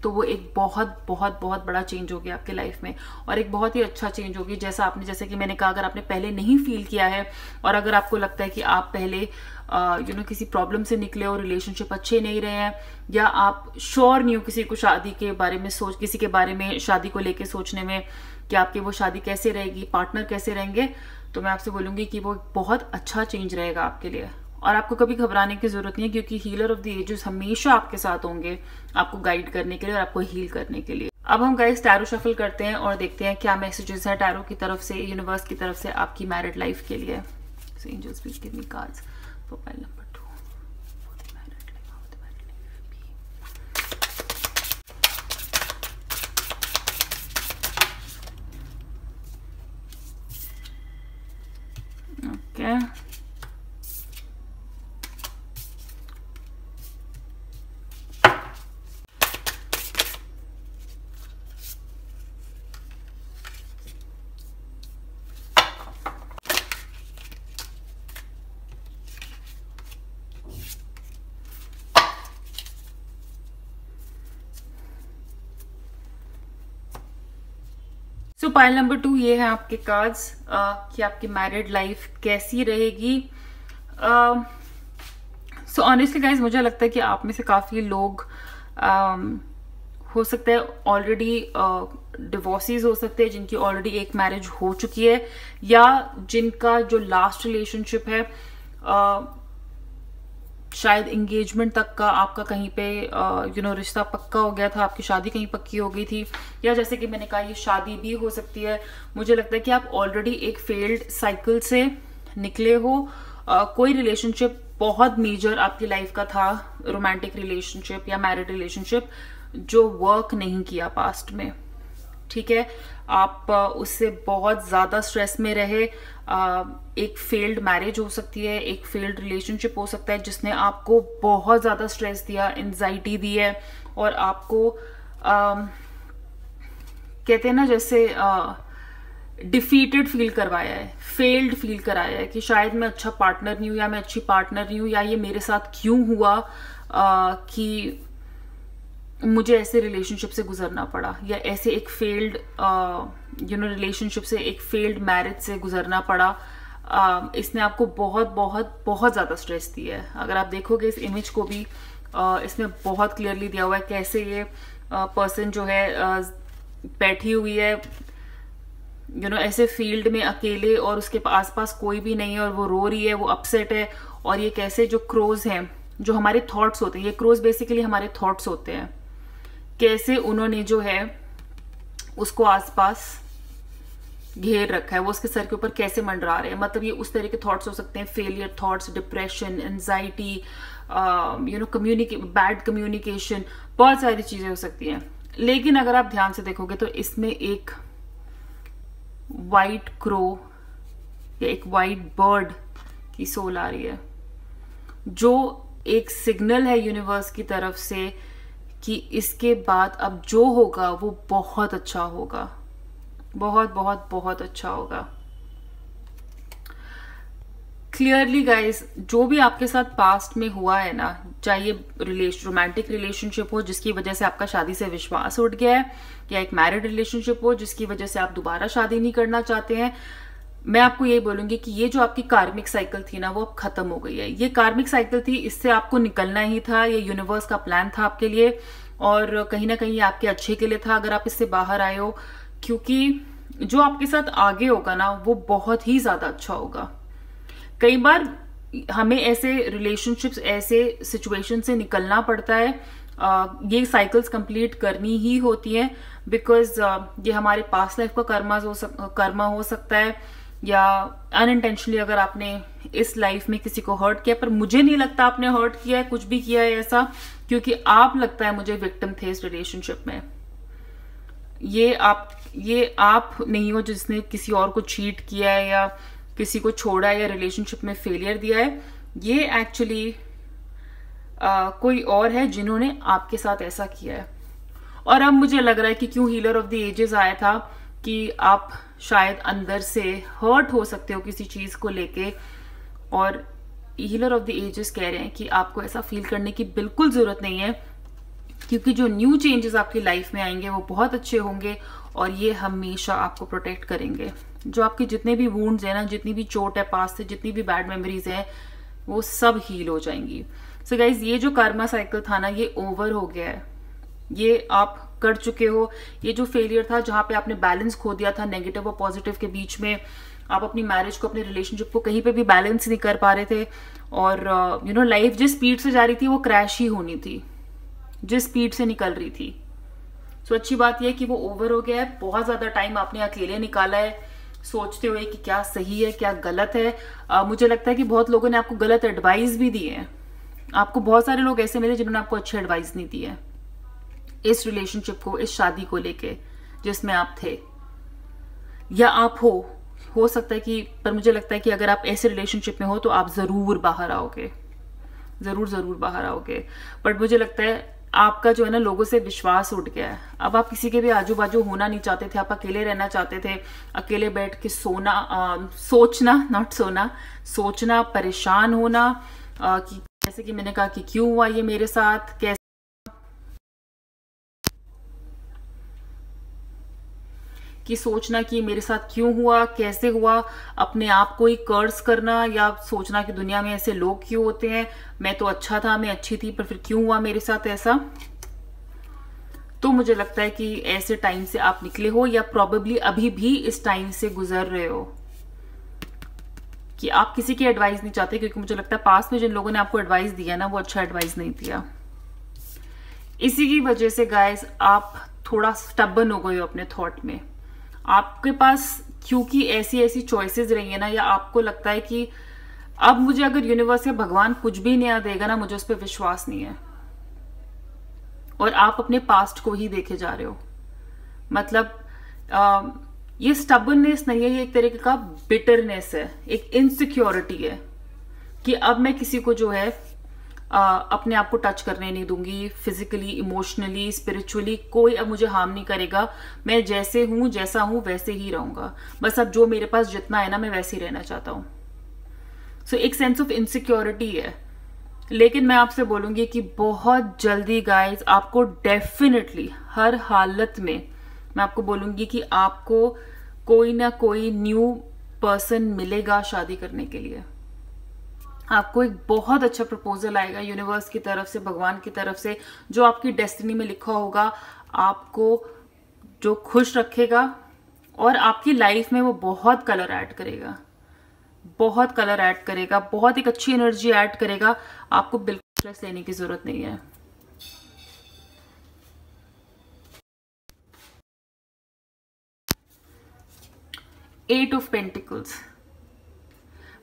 तो वो एक बहुत बहुत बहुत बड़ा चेंज होगी आपके लाइफ में, और एक बहुत ही अच्छा चेंज होगी। जैसे कि मैंने कहा, अगर आपने पहले नहीं फील किया है, और अगर आपको लगता है कि आप पहले किसी प्रॉब्लम से निकले हो, रिलेशनशिप अच्छे नहीं रहे हैं, या आप श्योर नहीं हो किसी को शादी के बारे में किसी के बारे में शादी को लेके सोचने में कि आपकी वो शादी कैसे रहेगी, पार्टनर कैसे रहेंगे, तो मैं आपसे बोलूंगी कि वो बहुत अच्छा चेंज रहेगा आपके लिए। और आपको कभी घबराने की जरूरत नहीं है, क्योंकि हीलर ऑफ द एजेस हमेशा आपके साथ होंगे, आपको गाइड करने के लिए और आपको हील करने के लिए। अब हम गाइस टैरो शफल करते हैं और देखते हैं क्या मैसेजेस है टैरो की तरफ से, यूनिवर्स की तरफ से आपकी मैरिड लाइफ के लिए। So angels please give me cards for pile number 2 for the married life, how the married life be. Okay, so pile number 2 ये है आपके कार्ड्स कि आपकी मैरिड लाइफ कैसी रहेगी। सो ऑनेस्टली गाइज मुझे लगता है कि आप में से काफी लोग हो सकते हैं ऑलरेडी डिवोर्सेस हो सकते हैं, जिनकी ऑलरेडी एक मैरिज हो चुकी है, या जिनका जो लास्ट रिलेशनशिप है शायद एंगेजमेंट तक का आपका कहीं पे रिश्ता पक्का हो गया था, आपकी शादी कहीं पक्की हो गई थी, या जैसे कि मैंने कहा ये शादी भी हो सकती है। मुझे लगता है कि आप ऑलरेडी एक फेल्ड साइकिल से निकले हो। कोई रिलेशनशिप बहुत मेजर आपकी लाइफ का था, रोमांटिक रिलेशनशिप या मैरिड रिलेशनशिप, जो वर्क नहीं किया पास्ट में, ठीक है। आप उससे बहुत ज्यादा स्ट्रेस में रहे। एक फेल्ड मैरिज हो सकती है, एक फेल्ड रिलेशनशिप हो सकता है जिसने आपको बहुत ज्यादा स्ट्रेस दिया, एंजाइटी दी है, और आपको कहते हैं ना जैसे डिफीटेड फील करवाया है, फेल्ड फील कराया है कि शायद मैं अच्छा पार्टनर नहीं हूं, या मैं अच्छी पार्टनर नहीं हूं, या ये मेरे साथ क्यों हुआ कि मुझे ऐसे रिलेशनशिप से गुजरना पड़ा, या ऐसे एक फेल्ड रिलेशनशिप से, एक फेल्ड मैरिज से गुजरना पड़ा। इसने आपको बहुत बहुत बहुत ज्यादा स्ट्रेस दिया है। अगर आप देखोगे इस इमेज को भी, इसमें बहुत क्लियरली दिया हुआ है कैसे ये पर्सन जो है बैठी हुई है ऐसे फील्ड में अकेले, और उसके आसपास कोई भी नहीं है, और वो रो रही है, वो अपसेट है। और ये कैसे जो क्रोज हैं, जो हमारे थॉट्स होते हैं, ये क्रोज बेसिकली हमारे थॉट्स होते हैं, कैसे उन्होंने जो है उसको आसपास घेर रखा है, वो उसके सर के ऊपर कैसे मंडरा रहे हैं। मतलब ये उस तरह के थॉट्स हो सकते हैं, failure thoughts, depression, anxiety, bad communication, बहुत सारी चीजें हो सकती हैं। लेकिन अगर आप ध्यान से देखोगे तो इसमें एक वाइट क्रो या एक वाइट बर्ड की सोल आ रही है, जो एक सिग्नल है यूनिवर्स की तरफ से कि इसके बाद अब जो होगा वो बहुत अच्छा होगा, बहुत बहुत बहुत अच्छा होगा। क्लियरली गाइज, जो भी आपके साथ पास्ट में हुआ है ना, चाहे रोमांटिक रिलेशनशिप हो जिसकी वजह से आपका शादी से विश्वास उठ गया है, या एक मैरिड रिलेशनशिप हो जिसकी वजह से आप दोबारा शादी नहीं करना चाहते हैं, मैं आपको ये बोलूंगी कि ये जो आपकी कार्मिक साइकिल थी ना वो अब खत्म हो गई है। ये कार्मिक साइकिल थी, इससे आपको निकलना ही था, ये यूनिवर्स का प्लान था आपके लिए, और कहीं ना कहीं आपके अच्छे के लिए था अगर आप इससे बाहर आए हो, क्योंकि जो आपके साथ आगे होगा ना वो बहुत ही ज्यादा अच्छा होगा। कई बार हमें ऐसे रिलेशनशिप्स, ऐसे सिचुएशन से निकलना पड़ता है, ये साइकिल्स कंप्लीट करनी ही होती है, बिकॉज ये हमारे पास्ट लाइफ का कर्मा हो सकता है, या अनइंटेंशनली अगर आपने इस लाइफ में किसी को हर्ट किया। पर मुझे नहीं लगता आपने हर्ट किया है, कुछ भी किया है ऐसा, क्योंकि आप लगता है मुझे विक्टिम थे इस रिलेशनशिप में। ये आप नहीं हो जिसने किसी और को चीट किया है या किसी को छोड़ा है या रिलेशनशिप में फेलियर दिया है। ये एक्चुअली कोई और है जिन्होंने आपके साथ ऐसा किया है। और अब मुझे लग रहा है कि क्यों हीलर ऑफ द एजेस आया था, कि आप शायद अंदर से हर्ट हो सकते हो किसी चीज को लेके, और हीलर ऑफ द एजेस कह रहे हैं कि आपको ऐसा फील करने की बिल्कुल जरूरत नहीं है, क्योंकि जो न्यू चेंजेस आपकी लाइफ में आएंगे वो बहुत अच्छे होंगे, और ये हमेशा आपको प्रोटेक्ट करेंगे। जो आपके जितने भी वुंड्स हैं ना, जितनी भी चोट है पास्ट से, जितनी भी बैड मेमोरीज हैं, वो सब हील हो जाएंगी। सो गाइज, ये जो कर्मा साइकिल था ना, ये ओवर हो गया है, ये आप कर चुके हो। ये जो फेलियर था, जहां पे आपने बैलेंस खो दिया था नेगेटिव और पॉजिटिव के बीच में, आप अपनी मैरिज को, अपने रिलेशनशिप को कहीं पे भी बैलेंस नहीं कर पा रहे थे, और लाइफ जिस स्पीड से जा रही थी वो क्रैश ही होनी थी, जिस स्पीड से निकल रही थी। सो अच्छी बात यह है कि वो ओवर हो गया है। बहुत ज्यादा टाइम आपने अकेले निकाला है सोचते हुए कि क्या सही है क्या गलत है। मुझे लगता है कि बहुत लोगों ने आपको गलत एडवाइस भी दी है। आपको बहुत सारे लोग ऐसे मिले जिन्होंने आपको अच्छी एडवाइस नहीं दी है इस रिलेशनशिप को, इस शादी को लेके जिसमें आप थे, या आप हो सकता है कि, पर मुझे लगता है कि अगर आप ऐसे रिलेशनशिप में हो तो आप जरूर बाहर आओगे, जरूर बाहर आओगे। बट मुझे लगता है आपका जो है ना, लोगों से विश्वास उठ गया है। अब आप किसी के भी आजू बाजू होना नहीं चाहते थे, आप अकेले रहना चाहते थे, अकेले बैठ के सोचना, परेशान होना, कि जैसे कि मैंने कहा कि क्यों हुआ ये मेरे साथ, कैसे कि सोचना कि मेरे साथ क्यों हुआ, कैसे हुआ, अपने आप को ही कर्स करना, या सोचना कि दुनिया में ऐसे लोग क्यों होते हैं, मैं तो अच्छा था, मैं अच्छी थी, पर फिर क्यों हुआ मेरे साथ ऐसा। तो मुझे लगता है कि ऐसे टाइम से आप निकले हो, या प्रॉबेबली अभी भी इस टाइम से गुजर रहे हो, कि आप किसी की एडवाइस नहीं चाहते, क्योंकि मुझे लगता है पास्ट में जिन लोगों ने आपको एडवाइस दिया ना, वो अच्छा एडवाइस नहीं दिया। इसी की वजह से गाइस आप थोड़ा स्टबन हो गए हो अपने थॉट में। आपके पास क्योंकि ऐसी चॉइसेस रही है ना, या आपको लगता है कि अब मुझे अगर यूनिवर्स या भगवान कुछ भी नया देगा ना, मुझे उस पर विश्वास नहीं है, और आप अपने पास्ट को ही देखे जा रहे हो। मतलब ये स्टबननेस नहीं है, ये एक तरीके का बिटरनेस है, एक इनसिक्योरिटी है, कि अब मैं किसी को जो है अपने आप को टच करने नहीं दूंगी, फिजिकली, इमोशनली, स्पिरिचुअली कोई अब मुझे हार्म नहीं करेगा। मैं जैसे हूं, जैसा हूं वैसे ही रहूंगा, बस अब जो मेरे पास जितना है ना, मैं वैसे ही रहना चाहता हूं। सो एक सेंस ऑफ इनसिक्योरिटी है। लेकिन मैं आपसे बोलूंगी कि बहुत जल्दी गाइज आपको डेफिनेटली, हर हालत में मैं आपको बोलूंगी कि आपको कोई ना कोई न्यू पर्सन मिलेगा शादी करने के लिए। आपको एक बहुत अच्छा प्रपोजल आएगा यूनिवर्स की तरफ से, भगवान की तरफ से, जो आपकी डेस्टिनी में लिखा होगा, आपको जो खुश रखेगा, और आपकी लाइफ में वो बहुत कलर ऐड करेगा, बहुत एक अच्छी एनर्जी ऐड करेगा। आपको बिल्कुल स्ट्रेस लेने की जरूरत नहीं है। एट ऑफ पेंटिकल्स,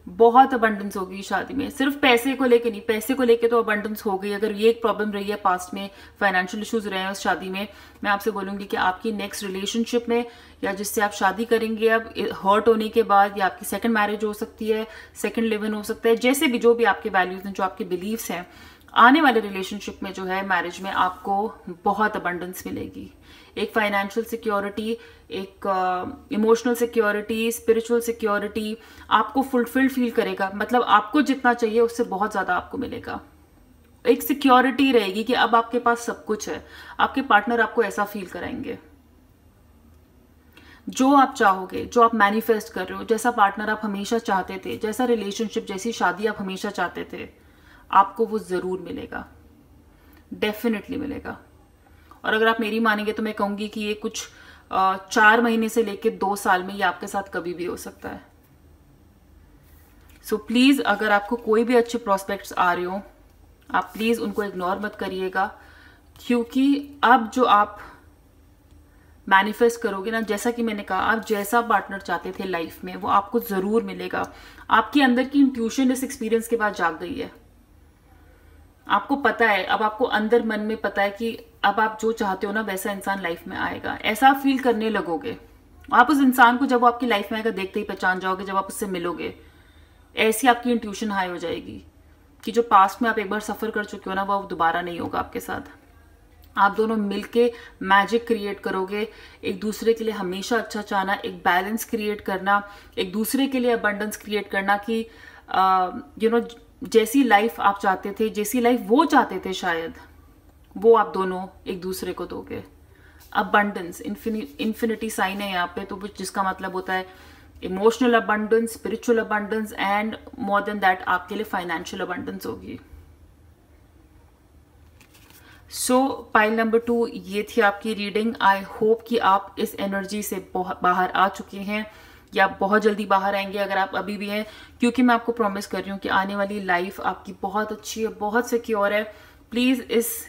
बहुत अबंडेंस होगी शादी में। सिर्फ पैसे को लेके नहीं, पैसे को लेके तो अबंडेंस हो गई। अगर ये एक प्रॉब्लम रही है पास्ट में, फाइनेंशियल इश्यूज रहे हैं उस शादी में, मैं आपसे बोलूंगी कि आपकी नेक्स्ट रिलेशनशिप में या जिससे आप शादी करेंगे अब हर्ट होने के बाद, या आपकी सेकंड मैरिज हो सकती है, सेकंड लिव इन हो सकता है, जैसे भी जो भी आपके वैल्यूज हैं, जो आपके बिलीव्स हैं, आने वाले रिलेशनशिप में जो है मैरिज में आपको बहुत अबंडेंस मिलेगी। एक फाइनेंशियल सिक्योरिटी, एक इमोशनल सिक्योरिटी, स्पिरिचुअल सिक्योरिटी, आपको फुलफिल्ड फील करेगा। मतलब आपको जितना चाहिए उससे बहुत ज्यादा आपको मिलेगा। एक सिक्योरिटी रहेगी कि अब आपके पास सब कुछ है। आपके पार्टनर आपको ऐसा फील कराएंगे, जो आप चाहोगे, जो आप मैनिफेस्ट कर रहे हो, जैसा पार्टनर आप हमेशा चाहते थे, जैसा रिलेशनशिप, जैसी शादी आप हमेशा चाहते थे, आपको वो जरूर मिलेगा, डेफिनेटली मिलेगा। और अगर आप मेरी मानेंगे तो मैं कहूंगी कि ये कुछ 4 महीने से लेकर 2 साल में ये आपके साथ कभी भी हो सकता है। सो प्लीज, अगर आपको कोई भी अच्छे प्रोस्पेक्ट्स आ रहे हो, आप प्लीज उनको इग्नोर मत करिएगा, क्योंकि अब जो आप मैनिफेस्ट करोगे ना, जैसा कि मैंने कहा, आप जैसा पार्टनर चाहते थे लाइफ में वो आपको जरूर मिलेगा। आपके अंदर की इंट्यूशन इस एक्सपीरियंस के बाद जाग गई है। आपको पता है, अब आपको अंदर मन में पता है कि अब आप जो चाहते हो ना वैसा इंसान लाइफ में आएगा। ऐसा आप फील करने लगोगे। आप उस इंसान को जब वो आपकी लाइफ में आएगा देखते ही पहचान जाओगे। जब आप उससे मिलोगे ऐसी आपकी इंट्यूशन हाई हो जाएगी कि जो पास्ट में आप एक बार सफर कर चुके हो ना, वो दोबारा नहीं होगा आपके साथ। आप दोनों मिलके मैजिक क्रिएट करोगे, एक दूसरे के लिए हमेशा अच्छा चाहना, एक बैलेंस क्रिएट करना, एक दूसरे के लिए अबंडेंस क्रिएट करना कि यू नो जैसी लाइफ आप चाहते थे, जैसी लाइफ वो चाहते थे शायद, वो आप दोनों एक दूसरे को दोगे। अबंडेंस, इन्फिनिटी साइन है यहाँ पे, तो जिसका मतलब होता है emotional abundance, spiritual abundance and more than that आपके लिए फाइनेंशियल अबंडेंस होगी। सो पाइल नंबर 2 ये थी आपकी रीडिंग। आई होप कि आप इस एनर्जी से बाहर आ चुके हैं या बहुत जल्दी बाहर आएंगे अगर आप अभी भी हैं, क्योंकि मैं आपको प्रॉमिस कर रही हूँ कि आने वाली लाइफ आपकी बहुत अच्छी है, बहुत सिक्योर है। प्लीज इस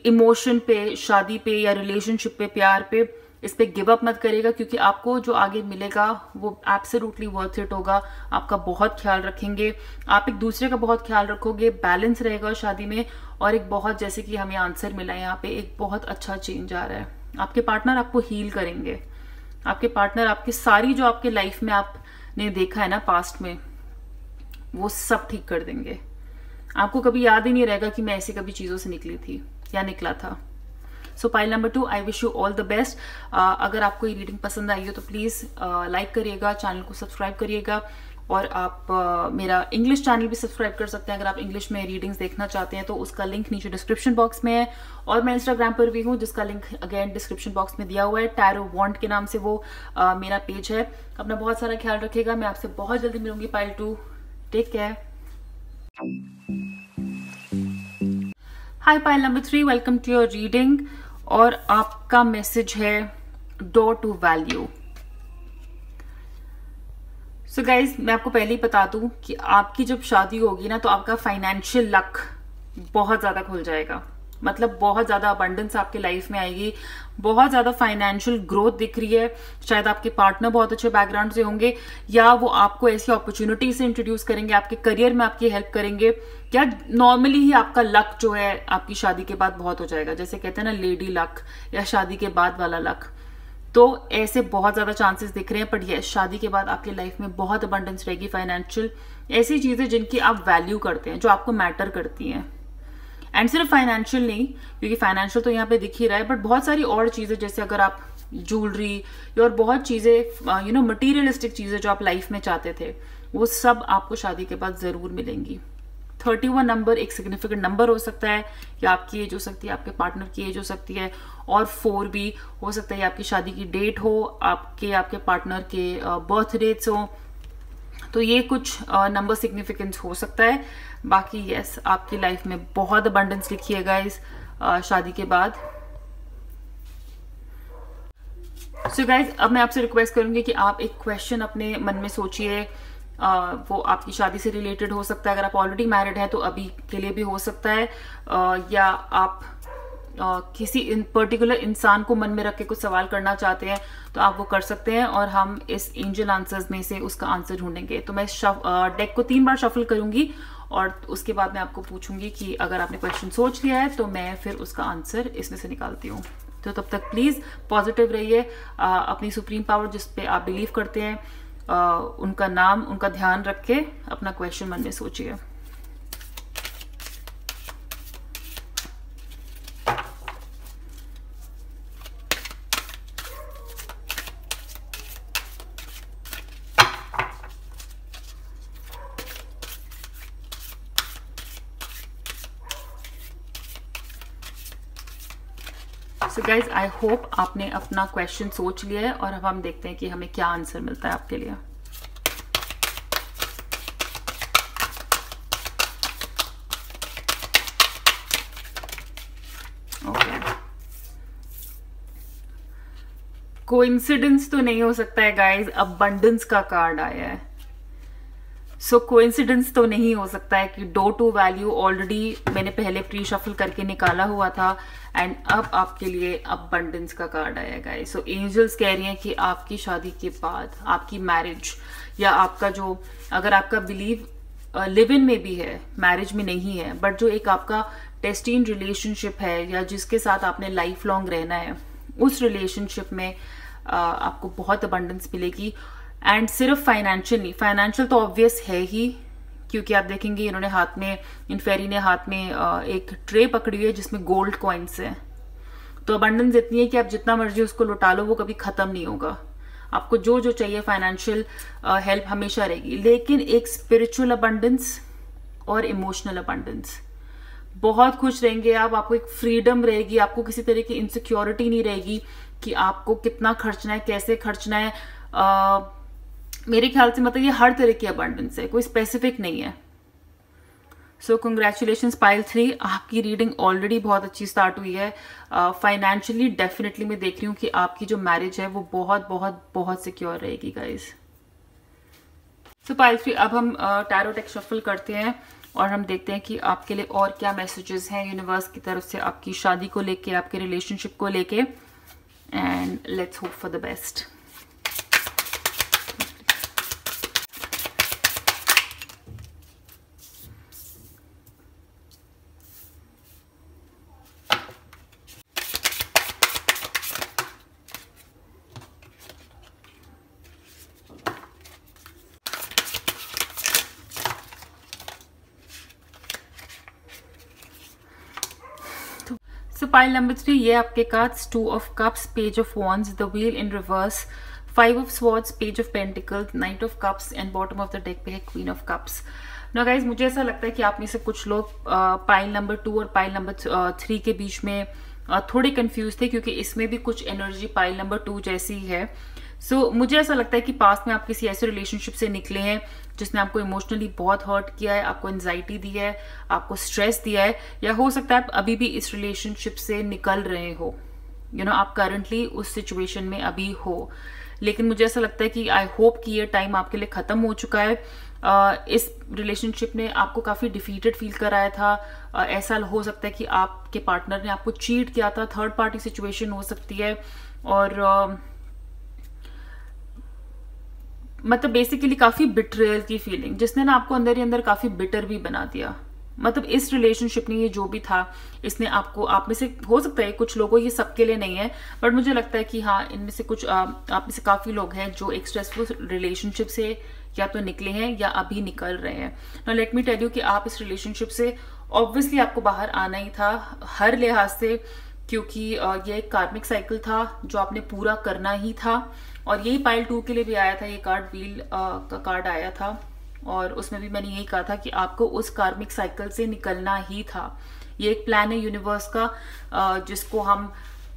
इमोशन पे, शादी पे या रिलेशनशिप पे, प्यार पे, इस पे गिव अप मत करेगा, क्योंकि आपको जो आगे मिलेगा वो एब्सोल्युटली वर्थ इट होगा। आपका बहुत ख्याल रखेंगे, आप एक दूसरे का बहुत ख्याल रखोगे, बैलेंस रहेगा शादी में, और एक बहुत, जैसे कि हमें आंसर मिला है यहाँ पे, एक बहुत अच्छा चेंज आ रहा है। आपके पार्टनर आपको हील करेंगे। आपके पार्टनर आपकी सारी जो आपके लाइफ में आपने देखा है ना पास्ट में, वो सब ठीक कर देंगे। आपको कभी याद ही नहीं रहेगा कि मैं ऐसी कभी चीजों से निकली थी या निकला था। सो pile number 2, I wish you all the best. अगर आपको ये रीडिंग पसंद आई हो तो प्लीज लाइक करिएगा, चैनल को सब्सक्राइब करिएगा, और आप मेरा इंग्लिश चैनल भी सब्सक्राइब कर सकते हैं अगर आप इंग्लिश में रीडिंग्स देखना चाहते हैं, तो उसका लिंक नीचे डिस्क्रिप्शन बॉक्स में है। और मैं इंस्टाग्राम पर भी हूँ, जिसका लिंक अगेन डिस्क्रिप्शन बॉक्स में दिया हुआ है। टैरो वॉन्ट के नाम से वो मेरा पेज है। अपना बहुत सारा ख्याल रखिएगा। मैं आपसे बहुत जल्दी मिलूंगी pile 2। Take care. Hi pile number 3, welcome to your reading. और आपका मैसेज है door to value. So guys, मैं आपको पहले ही बता दूं कि आपकी जब शादी होगी ना, तो आपका फाइनेंशियल लक बहुत ज्यादा खुल जाएगा। मतलब बहुत ज्यादा अबंडेंस आपके लाइफ में आएगी, बहुत ज्यादा फाइनेंशियल ग्रोथ दिख रही है। शायद आपके पार्टनर बहुत अच्छे बैकग्राउंड से होंगे, या वो आपको ऐसी अपॉर्चुनिटी से इंट्रोड्यूस करेंगे, आपके करियर में आपकी हेल्प करेंगे, या नॉर्मली ही आपका लक जो है आपकी शादी के बाद बहुत हो जाएगा। जैसे कहते हैं ना लेडी लक, या शादी के बाद वाला लक। तो ऐसे बहुत ज्यादा चांसेस दिख रहे हैं। पर ये शादी के बाद आपकी लाइफ में बहुत अबंडेंस रहेगी फाइनेंशियल, ऐसी चीजें जिनकी आप वैल्यू करते हैं, जो आपको मैटर करती हैं। एंड सिर्फ फाइनेंशियल नहीं, क्योंकि फाइनेंशियल तो यहाँ पे दिख ही रहा है, बट बहुत सारी और चीजें, जैसे अगर आप ज्वेलरी और बहुत चीजें मटीरियलिस्टिक चीजें जो आप लाइफ में चाहते थे, वो सब आपको शादी के बाद जरूर मिलेंगी। 31 नंबर एक सिग्निफिकेंट नंबर हो सकता है, या आपकी एज हो सकती है, आपके पार्टनर की एज हो सकती है, और 4 भी हो सकता है। आपकी शादी की डेट हो, आपके पार्टनर के बर्थ डेट्स हो, तो ये कुछ नंबर सिग्निफिकेंस हो सकता है। बाकी यस, आपकी लाइफ में बहुत अबंडेंस लिखी है गाइस शादी के बाद। सो गाइज, अब मैं आपसे रिक्वेस्ट करूंगी कि आप एक क्वेश्चन अपने मन में सोचिए। वो आपकी शादी से रिलेटेड हो सकता है। अगर आप ऑलरेडी मैरिड हैं तो अभी के लिए भी हो सकता है, या आप किसी पर्टिकुलर इंसान को मन में रख के कुछ सवाल करना चाहते हैं तो आप वो कर सकते हैं, और हम इस एंजल आंसर्स में से उसका आंसर ढूंढेंगे। तो मैं डेक को 3 बार शफल करूंगी और उसके बाद मैं आपको पूछूंगी कि अगर आपने क्वेश्चन सोच लिया है तो मैं फिर उसका आंसर इसमें से निकालती हूँ। तो तब तक प्लीज पॉजिटिव रहिए, अपनी सुप्रीम पावर जिस पे आप बिलीव करते हैं उनका नाम, उनका ध्यान रख के अपना क्वेश्चन मन में सोचिए। सो गाइज, आई होप आपने अपना क्वेश्चन सोच लिया है और अब हम देखते हैं कि हमें क्या आंसर मिलता है आपके लिए। ओके, कोइंसिडेंस तो नहीं हो सकता है गाइज, अबंडेंस का कार्ड आया है। सो कोइंसिडेंस तो नहीं हो सकता है कि डो टू वैल्यू ऑलरेडी मैंने पहले प्री शफल करके निकाला हुआ था एंड अब आपके लिए अबंडेंस का कार्ड आया गाइस। सो एंजल्स कह रही हैं कि आपकी शादी के बाद आपकी मैरिज, या आपका जो, अगर आपका बिलीव लिव इन में भी है, मैरिज में नहीं है, बट जो एक आपका डेस्टिन्ड रिलेशनशिप है या जिसके साथ आपने लाइफ लॉन्ग रहना है, उस रिलेशनशिप में आपको बहुत अबंडेंस मिलेगी। एंड सिर्फ फाइनेंशियल नहीं, फाइनेंशियल तो ऑब्वियस है ही, क्योंकि आप देखेंगे इन्होंने हाथ में, इन फेरी ने हाथ में एक ट्रे पकड़ी हुई है जिसमें गोल्ड कॉइन्स है। तो अबंडेंस इतनी है कि आप जितना मर्जी उसको लुटा लो वो कभी खत्म नहीं होगा। आपको जो जो चाहिए फाइनेंशियल हेल्प हमेशा रहेगी, लेकिन एक स्पिरिचुअल अबंडेंस और इमोशनल अबंडेंस, बहुत खुश रहेंगे आप, आपको एक फ्रीडम रहेगी, आपको किसी तरह की इनसिक्योरिटी नहीं रहेगी कि आपको कितना खर्चना है, कैसे खर्चना है। मेरे ख्याल से मतलब ये हर तरह की अबंडेंस है, कोई स्पेसिफिक नहीं है। सो कंग्रेचुलेशंस पाइल 3, आपकी रीडिंग ऑलरेडी बहुत अच्छी स्टार्ट हुई है। फाइनेंशियली डेफिनेटली मैं देख रही हूँ कि आपकी जो मैरिज है वो बहुत बहुत बहुत सिक्योर रहेगी गाइज। सो पाइल 3, अब हम टैरो डेक शफल करते हैं और हम देखते हैं कि आपके लिए और क्या मैसेजेस हैं यूनिवर्स की तरफ से आपकी शादी को लेके, आपके रिलेशनशिप को लेके, and let's hope for the best. So pile number 3, ये आपके cards 2 of cups, page of wands, the wheel in reverse, 5 of swords, page of pentacles, knight of cups, and bottom of the deck पे है queen of cups। Now guys, मुझे ऐसा लगता है कि आप में से कुछ लोग पाइल नंबर 2 और पाइल नंबर 3 के बीच में थोड़े कंफ्यूज थे, क्योंकि इसमें भी कुछ एनर्जी पाइल नंबर 2 जैसी ही है। सो मुझे ऐसा लगता है कि पास्ट में आप किसी ऐसे रिलेशनशिप से निकले हैं जिसने आपको इमोशनली बहुत हर्ट किया है, आपको एंजाइटी दी है, आपको स्ट्रेस दिया है, या हो सकता है आप अभी भी इस रिलेशनशिप से निकल रहे हो। आप करंटली उस सिचुएशन में अभी हो, लेकिन मुझे ऐसा लगता है कि आई होप कि ये टाइम आपके लिए खत्म हो चुका है। इस रिलेशनशिप ने आपको काफी डिफीटेड फील कराया था। ऐसा हो सकता है कि आपके पार्टनर ने आपको चीट किया था, थर्ड पार्टी सिचुएशन हो सकती है, और मतलब बेसिकली काफी बिट्रेयल की फीलिंग, जिसने ना आपको अंदर ही अंदर काफी बिटर भी बना दिया। मतलब इस रिलेशनशिप ने, ये जो भी था, इसने आपको, आप में से हो सकता है कुछ लोगों, ये सबके लिए नहीं है, बट मुझे लगता है कि हाँ, इनमें से कुछ आप में से काफी लोग हैं जो एक स्ट्रेसफुल रिलेशनशिप से या तो निकले हैं या अभी निकल रहे हैं। Now let me tell you कि आप इस रिलेशनशिप से ऑब्वियसली आपको बाहर आना ही था हर लिहाज से, क्योंकि ये एक कार्मिक साइकिल था जो आपने पूरा करना ही था। और यही पाइल 2 के लिए भी आया था, ये कार्ड व्हील का कार्ड आया था, और उसमें भी मैंने यही कहा था कि आपको उस कार्मिक साइकिल से निकलना ही था। ये एक प्लान है यूनिवर्स का, जिसको हम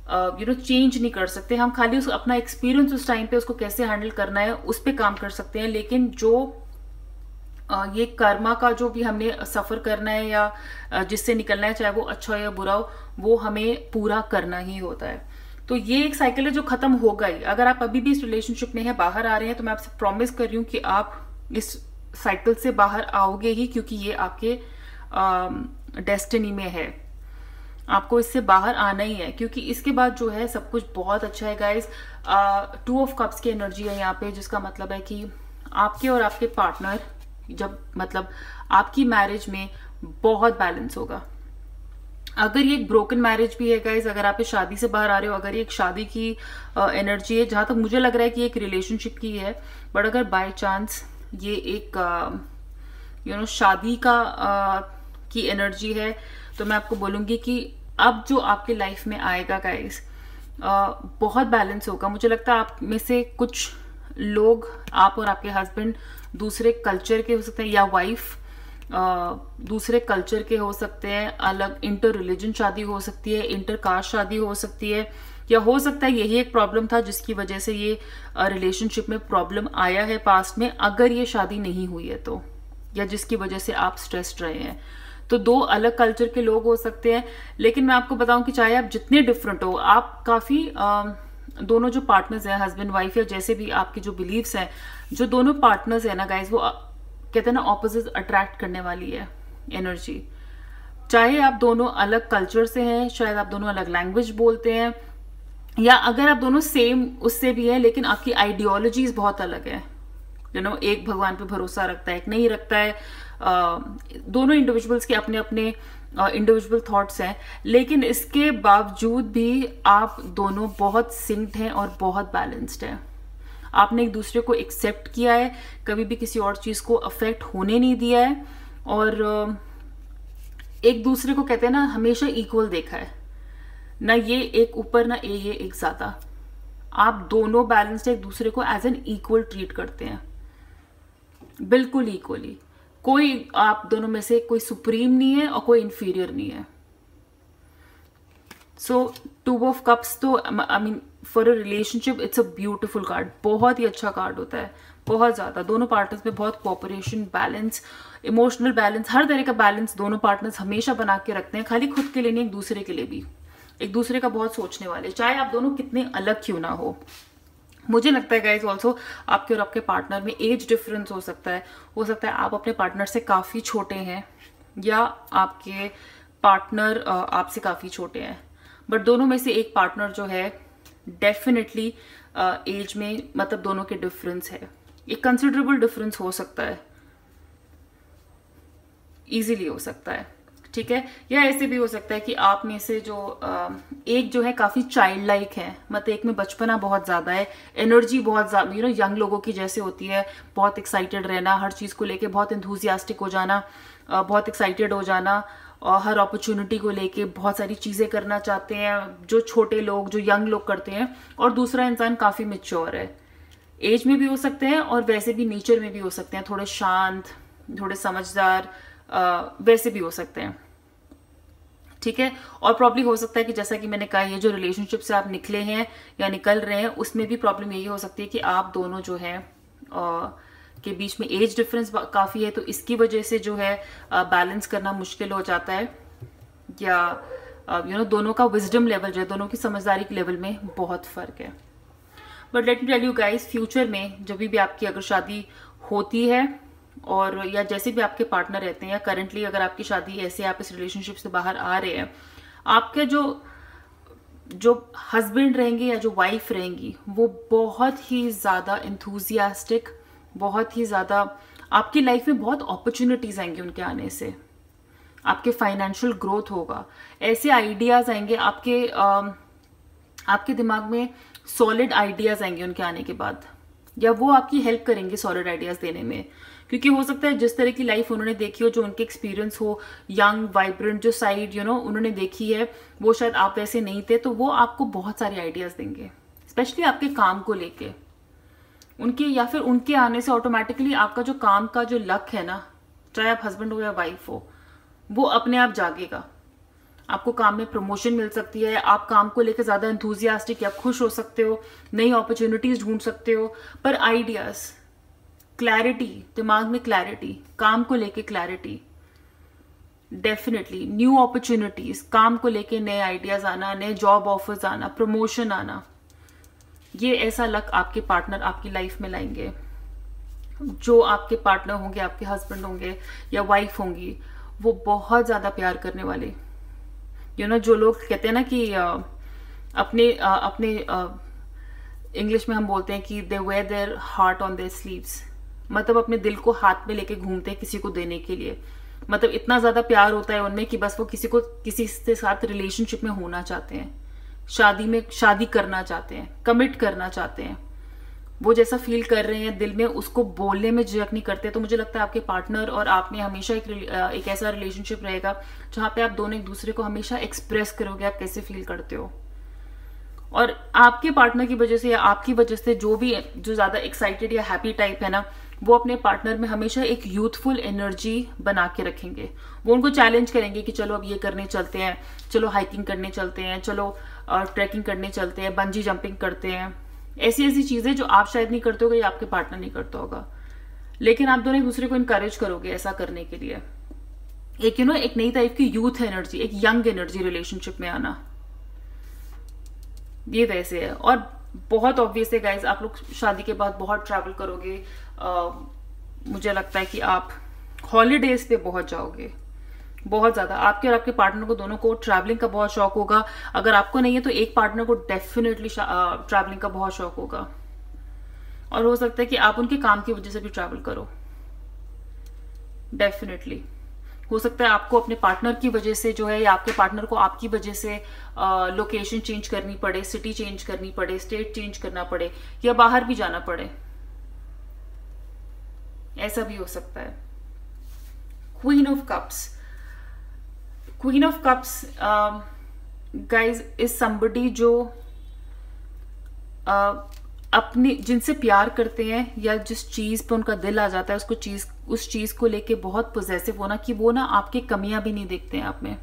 चेंज नहीं कर सकते। हम खाली अपना एक्सपीरियंस उस टाइम पे उसको कैसे हैंडल करना है उस पर काम कर सकते हैं, लेकिन जो ये कर्मा का जो भी हमने सफर करना है या जिससे निकलना है, चाहे वो अच्छा हो या बुरा हो, वो हमें पूरा करना ही होता है। तो ये एक साइकिल है जो खत्म हो गई। अगर आप अभी भी इस रिलेशनशिप में है, बाहर आ रहे हैं, तो मैं आपसे प्रॉमिस कर रही हूँ कि आप इस साइकिल से बाहर आओगे ही, क्योंकि ये आपके डेस्टिनी में है। आपको इससे बाहर आना ही है, क्योंकि इसके बाद जो है सब कुछ बहुत अच्छा है गाइस। 2 ऑफ कप्स की एनर्जी है यहाँ पे, जिसका मतलब है कि आपके और आपके पार्टनर, जब मतलब आपकी मैरिज में बहुत बैलेंस होगा। अगर ये एक ब्रोकन मैरिज भी है गाइज, अगर आप इस शादी से बाहर आ रहे हो, अगर ये एक शादी की एनर्जी है, जहां तक मुझे लग रहा है कि एक रिलेशनशिप की है, बट अगर बाय चांस ये एक शादी का की एनर्जी है, तो मैं आपको बोलूंगी कि अब जो आपके लाइफ में आएगा गाइज, बहुत बैलेंस होगा। मुझे लगता है आप में से कुछ लोग, आप और आपके हस्बैंड दूसरे कल्चर के हो सकते हैं, या वाइफ दूसरे कल्चर के हो सकते हैं, अलग इंटर रिलीजन शादी हो सकती है, इंटर कास्ट शादी हो सकती है, या हो सकता है यही एक प्रॉब्लम था जिसकी वजह से ये रिलेशनशिप में प्रॉब्लम आया है पास्ट में, अगर ये शादी नहीं हुई है तो, या जिसकी वजह से आप स्ट्रेस्ड रहे हैं। तो 2 अलग कल्चर के लोग हो सकते हैं। लेकिन मैं आपको बताऊं कि चाहे आप जितने डिफरेंट हो, आप काफी दोनों जो पार्टनर्स हैं, हस्बैंड वाइफ, या जैसे भी आपके जो बिलीव्स हैं, जो दोनों पार्टनर्स हैं ना गाइज, वो कहते हैं ना ऑपोजिट अट्रैक्ट करने वाली है एनर्जी। चाहे आप दोनों अलग कल्चर से हैं, शायद आप दोनों अलग लैंग्वेज बोलते हैं, या अगर आप दोनों सेम उससे भी है, लेकिन आपकी आइडियोलॉजीज बहुत अलग है। एक भगवान पे भरोसा रखता है, एक नहीं रखता है। दोनों इंडिविजुअल्स के अपने अपने इंडिविजुअल थॉट्स हैं, लेकिन इसके बावजूद भी आप दोनों बहुत सिंक्ड हैं और बहुत बैलेंस्ड हैं। आपने एक दूसरे को एक्सेप्ट किया है, कभी भी किसी और चीज को अफेक्ट होने नहीं दिया है, और एक दूसरे को कहते हैं ना हमेशा इक्वल देखा है, ना ये एक ऊपर ना ये एक ज्यादा। आप दोनों बैलेंस्ड एक दूसरे को एज एन इक्वल ट्रीट करते हैं, बिल्कुल इक्वली। कोई आप दोनों में से कोई सुप्रीम नहीं है और कोई इंफीरियर नहीं है। सो 2 ऑफ कप्स तो I mean for a relationship it's a beautiful card, बहुत ही अच्छा कार्ड होता है, बहुत ज्यादा। दोनों पार्टनर्स में बहुत कोऑपरेशन, बैलेंस, इमोशनल बैलेंस, हर तरह का बैलेंस दोनों पार्टनर्स हमेशा बना के रखते हैं, खाली खुद के लिए नहीं, एक दूसरे के लिए भी, एक दूसरे का बहुत सोचने वाले, चाहे आप दोनों कितने अलग क्यों ना हो। मुझे लगता है गाइज ऑल्सो आपके और आपके पार्टनर में एज डिफरेंस हो सकता है आप अपने पार्टनर से काफी छोटे हैं, या आपके पार्टनर आपसे काफी छोटे हैं, बट दोनों में से एक पार्टनर जो है डेफिनेटली एज में, मतलब दोनों के डिफरेंस है, एक कंसिडरेबल डिफरेंस हो सकता है, इजीली हो सकता है, ठीक है। या ऐसे भी हो सकता है कि आप में से जो एक जो है काफी चाइल्ड लाइक है, मतलब एक में बचपना बहुत ज्यादा है, एनर्जी बहुत ज्यादा यंग लोगों की जैसे होती है, बहुत एक्साइटेड रहना, हर चीज को लेके बहुत एंथुजियास्टिक हो जाना, बहुत एक्साइटेड हो जाना, और हर अपॉर्चुनिटी को लेके बहुत सारी चीजें करना चाहते हैं, जो छोटे लोग, जो यंग लोग करते हैं। और दूसरा इंसान काफी मैच्योर है, एज में भी हो सकते हैं और वैसे भी नेचर में भी हो सकते हैं, थोड़े शांत, थोड़े समझदार, वैसे भी हो सकते हैं, ठीक है। और प्रॉब्लम हो सकता है कि जैसा कि मैंने कहा, ये जो रिलेशनशिप से आप निकले हैं या निकल रहे हैं, उसमें भी प्रॉब्लम यही हो सकती है कि आप दोनों जो है के बीच में एज डिफरेंस काफी है, तो इसकी वजह से जो है बैलेंस करना मुश्किल हो जाता है, या दोनों का विजडम लेवल जो है, दोनों की समझदारी के लेवल में बहुत फर्क है। But let me tell you guys, future में जब भी आपकी अगर शादी होती है, और या जैसे भी आपके पार्टनर रहते हैं, या करंटली अगर आपकी शादी ऐसे आप इस रिलेशनशिप से बाहर आ रहे हैं, आपके जो हस्बैंड रहेंगे या जो वाइफ रहेंगी, वो बहुत ही ज्यादा एंथुजियास्टिक, बहुत ही ज्यादा आपकी लाइफ में बहुत अपॉर्चुनिटीज आएंगी उनके आने से, आपके फाइनेंशियल ग्रोथ होगा, ऐसे आइडियाज आएंगे आपके दिमाग में, सॉलिड आइडियाज आएंगे उनके आने के बाद, या वो आपकी हेल्प करेंगे सॉलिड आइडियाज देने में। क्योंकि हो सकता है जिस तरह की लाइफ उन्होंने देखी हो, जो उनके एक्सपीरियंस हो, यंग वाइब्रेंट जो साइड उन्होंने देखी है, वो शायद आप वैसे नहीं थे, तो वो आपको बहुत सारे आइडियाज देंगे, स्पेशली आपके काम को लेके उनके, या फिर उनके आने से ऑटोमेटिकली आपका जो काम का जो लक है ना, चाहे आप हस्बैंड हो या वाइफ हो, वो अपने आप जागेगा। आपको काम में प्रमोशन मिल सकती है, आप काम को लेकर ज्यादा एंथुजियास्टिक या खुश हो सकते हो, नई अपॉर्चुनिटीज ढूंढ सकते हो। पर आइडियाज, क्लैरिटी, दिमाग में क्लैरिटी, काम को लेके क्लैरिटी, डेफिनेटली न्यू अपॉर्चुनिटीज, काम को लेके नए आइडियाज आना, नए जॉब ऑफर्स आना, प्रमोशन आना, ये ऐसा लक आपके पार्टनर आपकी लाइफ में लाएंगे। जो आपके पार्टनर होंगे, आपके हस्बैंड होंगे या वाइफ होंगी, वो बहुत ज्यादा प्यार करने वाले, जो लोग कहते हैं ना कि अपने इंग्लिश में हम बोलते हैं कि they wear their heart on their sleeves, मतलब अपने दिल को हाथ में लेके घूमते हैं किसी को देने के लिए। मतलब इतना ज्यादा प्यार होता है उनमें कि बस वो किसी के साथ रिलेशनशिप में होना चाहते हैं, शादी करना चाहते हैं, कमिट करना चाहते हैं। वो जैसा फील कर रहे हैं दिल में उसको बोलने में झिझक नहीं करते। तो मुझे लगता है आपके पार्टनर और आप में हमेशा एक ऐसा रिलेशनशिप रहेगा जहां पे आप दोनों एक दूसरे को हमेशा एक्सप्रेस करोगे आप कैसे फील करते हो। और आपके पार्टनर की वजह से या आपकी वजह से जो ज्यादा एक्साइटेड या हैप्पी टाइप है ना, वो अपने पार्टनर में हमेशा एक यूथफुल एनर्जी बना के रखेंगे। वो उनको चैलेंज करेंगे कि चलो अब ये करने चलते हैं, चलो हाइकिंग करने चलते हैं, चलो ट्रैकिंग करने चलते हैं, बंजी जंपिंग करते हैं। ऐसी ऐसी चीजें जो आप शायद नहीं करते होगे या आपके पार्टनर नहीं करता होगा, लेकिन आप दोनों एक दूसरे को इनकरेज करोगे ऐसा करने के लिए। एक एक नई टाइप की यूथ एनर्जी, एक यंग एनर्जी रिलेशनशिप में आना, ये वैसे है। और बहुत ऑब्वियस है गाइज, आप लोग शादी के बाद बहुत ट्रैवल करोगे। मुझे लगता है कि आप हॉलीडेज पे बहुत जाओगे, बहुत ज्यादा। आपके और आपके पार्टनर को दोनों को ट्रैवलिंग का बहुत शौक होगा। अगर आपको नहीं है तो एक पार्टनर को डेफिनेटली ट्रैवलिंग का बहुत शौक होगा। और हो सकता है कि आप उनके काम की वजह से भी ट्रैवल करो, डेफिनेटली हो सकता है आपको अपने पार्टनर की वजह से जो है, या आपके पार्टनर को आपकी वजह से लोकेशन चेंज करनी पड़े, सिटी चेंज करनी पड़े, स्टेट चेंज करना पड़े, या बाहर भी जाना पड़े। ऐसा भी हो सकता है। Queen of cups, queen of cups guys is somebody जो अपने जिनसे प्यार करते हैं या जिस चीज पे उनका दिल आ जाता है उस चीज को लेके बहुत पोजेसिव होना, कि वो ना आपकी कमियां भी नहीं देखते हैं आप में।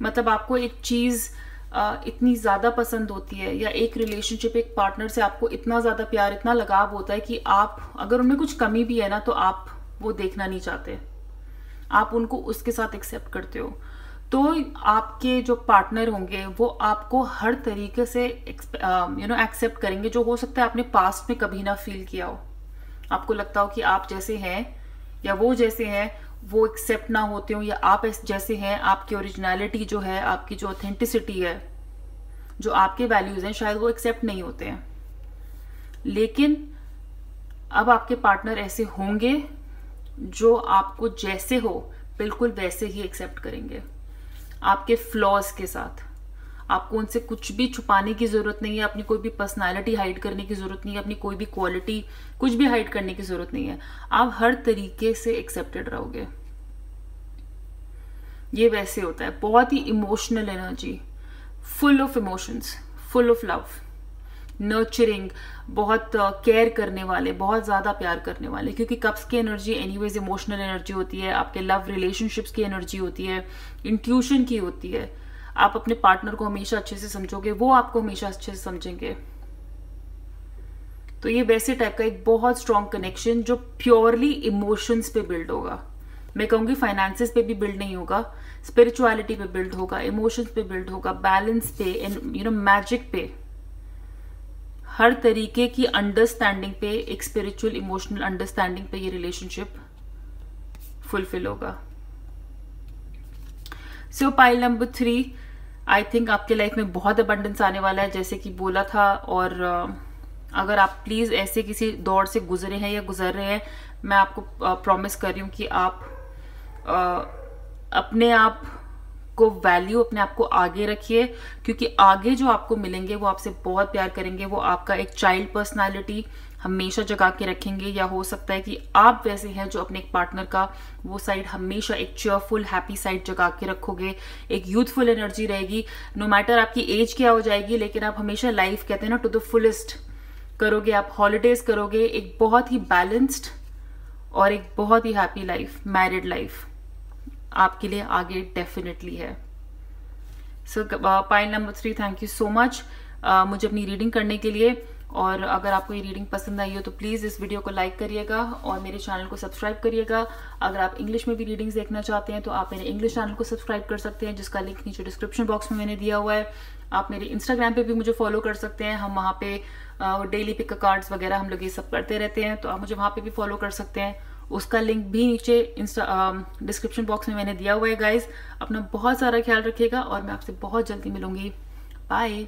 मतलब आपको एक चीज इतनी ज्यादा पसंद होती है, या एक रिलेशनशिप, एक पार्टनर से आपको इतना ज्यादा प्यार, इतना लगाव होता है कि आप अगर उनमें कुछ कमी भी है ना तो आप वो देखना नहीं चाहते, आप उनको उसके साथ एक्सेप्ट करते हो। तो आपके जो पार्टनर होंगे वो आपको हर तरीके से एक्सेप्ट करेंगे, जो हो सकता है आपने पास्ट में कभी ना फील किया हो। आपको लगता हो कि आप जैसे हैं या वो जैसे हैं वो एक्सेप्ट ना होते हो, या आप जैसे हैं, आपकी ओरिजिनलिटी जो है, आपकी जो ऑथेंटिसिटी है, जो आपके वैल्यूज हैं, शायद वो एक्सेप्ट नहीं होते हैं। लेकिन अब आपके पार्टनर ऐसे होंगे जो आपको जैसे हो बिल्कुल वैसे ही एक्सेप्ट करेंगे, आपके फ्लॉज के साथ। आपको उनसे कुछ भी छुपाने की जरूरत नहीं है, अपनी कोई भी पर्सनालिटी हाइड करने की जरूरत नहीं है, अपनी कोई भी क्वालिटी कुछ भी हाइड करने की जरूरत नहीं है। आप हर तरीके से एक्सेप्टेड रहोगे। ये वैसे होता है, बहुत ही emotional energy, full of emotions, full of love, nurturing, बहुत केयर करने वाले, बहुत ज्यादा प्यार करने वाले। क्योंकि कप्स की एनर्जी एनीवेज इमोशनल एनर्जी होती है, आपके लव रिलेशनशिप्स की एनर्जी होती है, इंट्यूशन की होती है। आप अपने पार्टनर को हमेशा अच्छे से समझोगे, वो आपको हमेशा अच्छे से समझेंगे। तो ये वैसे टाइप का एक बहुत स्ट्रॉन्ग कनेक्शन जो प्योरली इमोशंस पे बिल्ड होगा। मैं कहूंगी फाइनेंसेस पे भी बिल्ड नहीं होगा, स्पिरिचुअलिटी पे बिल्ड होगा, इमोशंस पे बिल्ड होगा, बैलेंस पे, मैजिक पे, हर तरीके की अंडरस्टैंडिंग पे, एक स्पिरिचुअल इमोशनल अंडरस्टैंडिंग पे ये रिलेशनशिप फुलफिल होगा। सो पाइल नंबर 3, आई थिंक आपके लाइफ में बहुत अबंडेंस आने वाला है, जैसे कि बोला था। और अगर आप प्लीज ऐसे किसी दौर से गुजरे हैं या गुजर रहे हैं, मैं आपको प्रॉमिस कर रही हूँ कि आप अपने आप को वैल्यू, अपने आप को आगे रखिए, क्योंकि आगे जो आपको मिलेंगे वो आपसे बहुत प्यार करेंगे। वो आपका एक चाइल्ड पर्सनालिटी हमेशा जगा के रखेंगे, या हो सकता है कि आप वैसे हैं जो अपने एक पार्टनर का वो साइड हमेशा एक चेयरफुल हैप्पी साइड जगा के रखोगे। एक यूथफुल एनर्जी रहेगी, नो मैटर आपकी एज क्या हो जाएगी, लेकिन आप हमेशा लाइफ, कहते हैं ना, टू द फुलेस्ट करोगे। आप हॉलीडेज करोगे, एक बहुत ही बैलेंस्ड और एक बहुत ही हैप्पी लाइफ, मैरिड लाइफ आपके लिए आगे डेफिनेटली है। सो pile number 3, thank you so much मुझे अपनी रीडिंग करने के लिए। और अगर आपको ये रीडिंग पसंद आई हो तो प्लीज़ इस वीडियो को लाइक करिएगा और मेरे चैनल को सब्सक्राइब करिएगा। अगर आप इंग्लिश में भी रीडिंग्स देखना चाहते हैं तो आप मेरे इंग्लिश चैनल को सब्सक्राइब कर सकते हैं, जिसका लिंक नीचे डिस्क्रिप्शन बॉक्स में मैंने दिया हुआ है। आप मेरे इंस्टाग्राम पे भी मुझे फॉलो कर सकते हैं, हम वहाँ पे डेली पिक कार्ड्स वगैरह हम लोग ये सब करते रहते हैं, तो आप मुझे वहाँ पे भी फॉलो कर सकते हैं। उसका लिंक भी नीचे डिस्क्रिप्शन बॉक्स में मैंने दिया हुआ है गाइज। अपना बहुत सारा ख्याल रखिएगा और मैं आपसे बहुत जल्दी मिलूंगी। बाय।